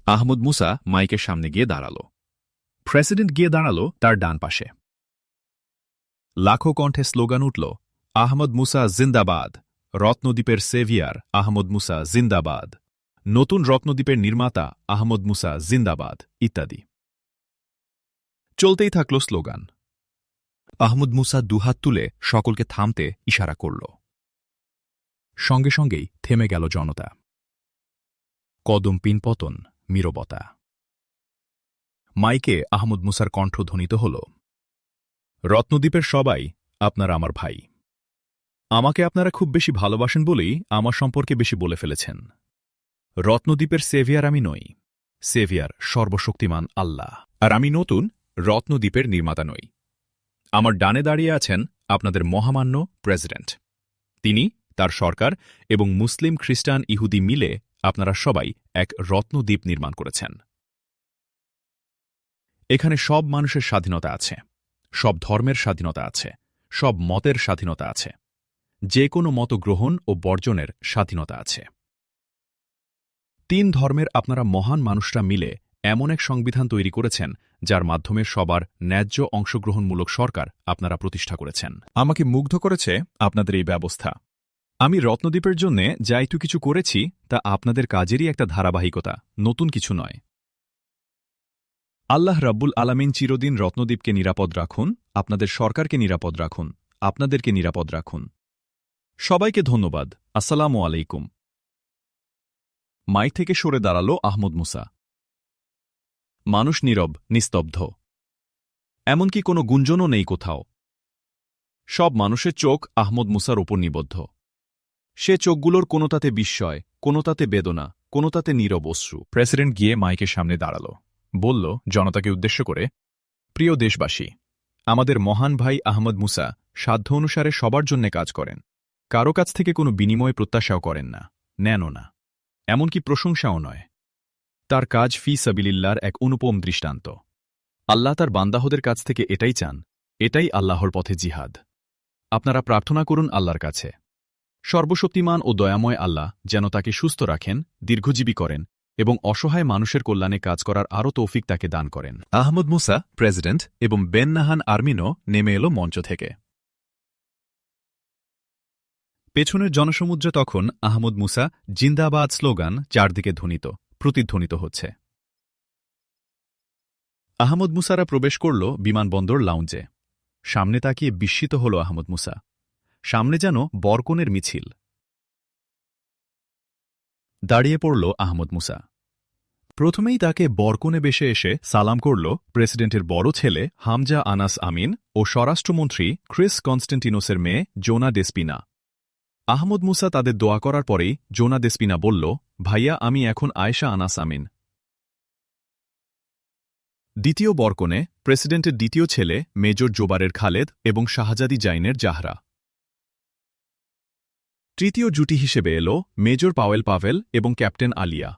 Speaker 1: আহমদ মুসা মাইকের সামনে গিয়ে দাঁড়াল। প্রেসিডেন্ট গিয়ে দাঁড়াল তার ডান পাশে। লাখো কণ্ঠে স্লোগান উঠল, আহমদ মুসা জিন্দাবাদ, রত্নদ্বীপের সেভিয়ার আহমদ মুসা জিন্দাবাদ, নতুন রত্নদ্বীপের নির্মাতা আহমদ মুসা জিন্দাবাদ ইত্যাদি। চলতেই থাকল স্লোগান। আহমদ মুসা দুহাত তুলে সকলকে থামতে ইশারা করল। সঙ্গে সঙ্গেই থেমে গেল জনতা। কদম পিনপতন, নীরবতা। মাইকে আহমদ মুসার কণ্ঠ ধ্বনিত হল, রত্নদ্বীপের সবাই আপনারা আমার ভাই। আমাকে আপনারা খুব বেশি ভালোবাসেন বলেই আমার সম্পর্কে বেশি বলে ফেলেছেন। রত্নদ্বীপের সেভিয়ার আমি নই, সেভিয়ার সর্বশক্তিমান আল্লাহ। আর আমি নতুন রত্নদ্বীপের নির্মাতা নই। আমার ডানে দাঁড়িয়ে আছেন আপনাদের মহামান্য প্রেসিডেন্ট। তিনি, তার সরকার এবং মুসলিম খ্রিস্টান ইহুদি মিলে আপনারা সবাই এক রত্নদ্বীপ নির্মাণ করেছেন। এখানে সব মানুষের স্বাধীনতা আছে, সব ধর্মের স্বাধীনতা আছে, সব মতের স্বাধীনতা আছে, যে কোনো মত গ্রহণ ও বর্জনের স্বাধীনতা আছে। 3 ধর্মের আপনারা মহান মানুষরা মিলে এমন এক সংবিধান তৈরি করেছেন যার মাধ্যমে সবার ন্যায্য অংশগ্রহণমূলক সরকার আপনারা প্রতিষ্ঠা করেছেন। আমাকে মুগ্ধ করেছে আপনাদের এই ব্যবস্থা। আমি রত্নদ্বীপের জন্য যা একটু কিছু করেছি তা আপনাদের কাজেরই একটা ধারাবাহিকতা, নতুন কিছু নয়। আল্লাহ রাব্বুল আলামিন চিরদিন রত্নদ্বীপকে নিরাপদ রাখুন, আপনাদের সরকারকে নিরাপদ রাখুন, আপনাদেরকে নিরাপদ রাখুন। সবাইকে ধন্যবাদ। আসসালামু আলাইকুম। মাইক থেকে সরে দাঁড়াল আহমদ মুসা। মানুষ নীরব, নিস্তব্ধ। এমনকি কোনো গুঞ্জনও নেই কোথাও। সব মানুষের চোখ আহমদ মুসার ওপর নিবদ্ধ। সে চোখগুলোর কোনোটাতে বিস্ময়, কোনোটাতে বেদনা, কোনোটাতে নীরব অশ্রু। প্রেসিডেন্ট গিয়ে মাইকের সামনে দাঁড়াল। বলল জনতাকে উদ্দেশ্য করে, প্রিয় দেশবাসী, আমাদের মহান ভাই আহমদ মুসা সাধ্য অনুসারে সবার জন্য কাজ করেন। কারো কাছ থেকে কোনো বিনিময় প্রত্যাশাও করেন না, নেনও না, এমনকি প্রশংসাও নয়। তার কাজ ফি সাবিলিল্লাহর এক অনুপম দৃষ্টান্ত। আল্লাহ তার বান্দাহদের কাছ থেকে এটাই চান, এটাই আল্লাহর পথে জিহাদ। আপনারা প্রার্থনা করুন আল্লাহর কাছে, সর্বশক্তিমান ও দয়াময় আল্লাহ যেন তাকে সুস্থ রাখেন, দীর্ঘজীবী করেন এবং অসহায় মানুষের কল্যাণে কাজ করার আরও তৌফিক তাকে দান করেন। আহমদ মুসা, প্রেসিডেন্ট এবং বেন নাহান আর্মিনো নেমে এলো মঞ্চ থেকে। পেছনের জনসমুদ্রে তখন আহমদ মুসা জিন্দাবাদ স্লোগান চারদিকে ধ্বনিত, প্রতিধ্বনিত হচ্ছে। আহমদ মুসারা প্রবেশ করল বিমানবন্দর লাউঞ্জে। সামনে তাকিয়ে বিস্মিত হল আহমদ মুসা। সামনে যেন বরকনের মিছিল। দাঁড়িয়ে পড়ল আহমদ মুসা। প্রথমেই তাকে বরকনে বেশে এসে সালাম করল প্রেসিডেন্টের বড় ছেলে হামজা আনাস আমিন ও স্বরাষ্ট্রমন্ত্রী ক্রিস কনস্টেন্টিনোসের মেয়ে জোনা ডেসপিনা। আহমদ মুসা তাদের দোয়া করার পরেই জোনা ডেসপিনা বলল, ভাইয়া, আমি এখন আয়েশা আনাস আমিন। দ্বিতীয় বরকনে প্রেসিডেন্টের দ্বিতীয় ছেলে মেজর জোবারের খালেদ এবং শাহজাদি জাইনের জাহরা। তৃতীয় জুটি হিসেবে এল মেজর পাওয়েল পাভেল এবং ক্যাপ্টেন আলিয়া।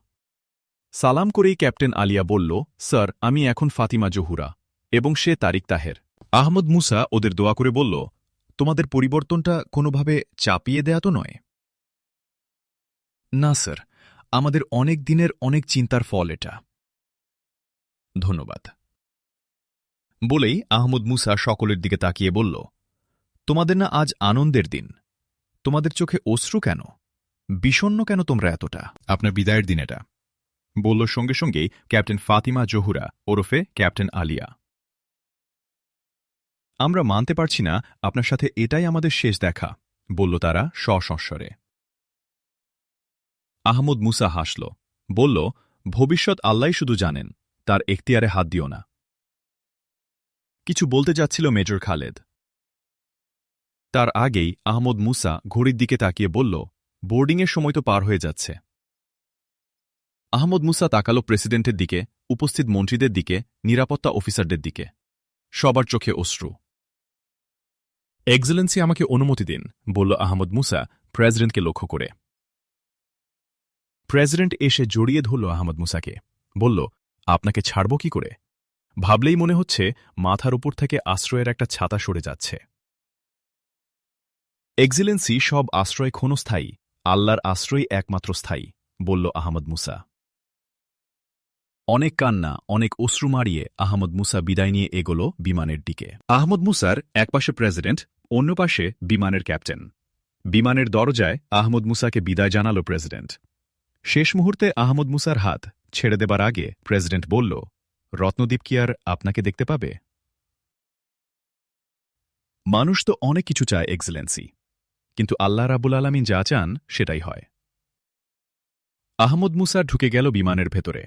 Speaker 1: সালাম করেই ক্যাপ্টেন আলিয়া বলল, স্যার, আমি এখন ফাতিমা জহুরা এবং সে তারিক তাহের। আহমদ মুসা ওদের দোয়া করে বলল, তোমাদের পরিবর্তনটা কোনোভাবে চাপিয়ে দেয়া তো নয়? না স্যার, আমাদের অনেক দিনের অনেক চিন্তার ফল এটা। ধন্যবাদ। বলেই আহমদ মুসা সকলের দিকে তাকিয়ে বলল, তোমাদের না আজ আনন্দের দিন? তোমাদের চোখে অশ্রু কেন? বিষণ্ণ কেন তোমরা এতটা? আপনার বিদায়ের দিন এটা, বলল সঙ্গে সঙ্গেই ক্যাপ্টেন ফাতিমা জহুরা ওরফে ক্যাপ্টেন আলিয়া। আমরা মানতে পারছি না আপনার সাথে এটাই আমাদের শেষ দেখা, বলল তারা সস্বরে। আহমদ মুসা হাসল, বলল, ভবিষ্যৎ আল্লাহই শুধু জানেন, তার এখতিয়ারে হাত দিও না। কিছু বলতে যাচ্ছিল মেজর খালেদ। তার আগেই আহমদ মুসা ঘড়ির দিকে তাকিয়ে বলল, বোর্ডিংয়ের সময় তো পার হয়ে যাচ্ছে। আহমদ মুসা তাকালো প্রেসিডেন্টের দিকে, উপস্থিত মন্ত্রীদের দিকে, নিরাপত্তা অফিসারদের দিকে। সবার চোখে অশ্রু। এক্সেলেন্সি, আমাকে অনুমতি দিন, বলল আহমদ মুসা প্রেসিডেন্টকে লক্ষ্য করে। প্রেসিডেন্ট এসে জড়িয়ে ধরল আহমদ মুসাকে, বলল, আপনাকে ছাড়ব কি করে? ভাবলেই মনে হচ্ছে মাথার উপর থেকে আশ্রয়ের একটা ছাতা সরে যাচ্ছে। এক্সেলেন্সি, সব আশ্রয় ক্ষণস্থায়ী, আল্লাহর আশ্রয় একমাত্র স্থায়ী, বলল আহমদ মুসা। অনেক কান্না, অনেক অশ্রু মারিয়ে আহমদ মুসা বিদায় নিয়ে এগোল বিমানের দিকে। আহমদ মুসার একপাশে প্রেসিডেন্ট, অন্য পাশে বিমানের ক্যাপ্টেন। বিমানের দরজায় আহমদ মুসাকে বিদায় জানাল প্রেসিডেন্ট। শেষ মুহূর্তে আহমদ মুসার হাত ছেড়ে দেবার আগে প্রেসিডেন্ট বলল, রত্নদ্বীপ কি আর আপনাকে দেখতে পাবে? মানুষ তো অনেক কিছু চায় এক্সেলেন্সি, কিন্তু আল্লাহ রাব্বুল আলামিন যা চান সেটাই হয়। আহমদ মুসা ঢুকে গেল বিমানের ভেতরে।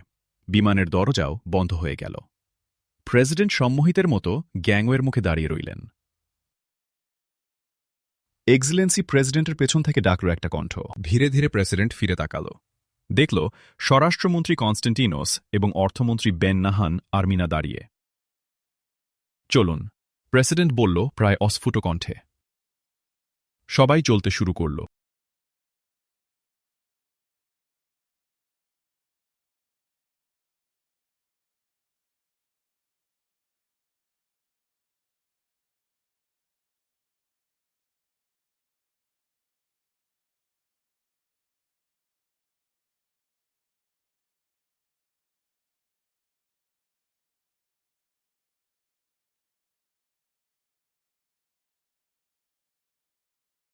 Speaker 1: বিমানের দরজাও বন্ধ হয়ে গেল। প্রেসিডেন্ট সম্মোহিতের মতো গ্যাংওয়ের মুখে দাঁড়িয়ে রইলেন। এক্সেলেন্সি, প্রেসিডেন্টের পেছন থেকে ডাকল একটা কণ্ঠ। ধীরে ধীরে প্রেসিডেন্ট ফিরে তাকাল। দেখল স্বরাষ্ট্রমন্ত্রী কনস্টেন্টিনোস এবং অর্থমন্ত্রী বেন নাহান আর্মিনা দাঁড়িয়ে। চলুন, প্রেসিডেন্ট বলল প্রায় অস্ফুট কণ্ঠে। সবাই চলতে শুরু করল।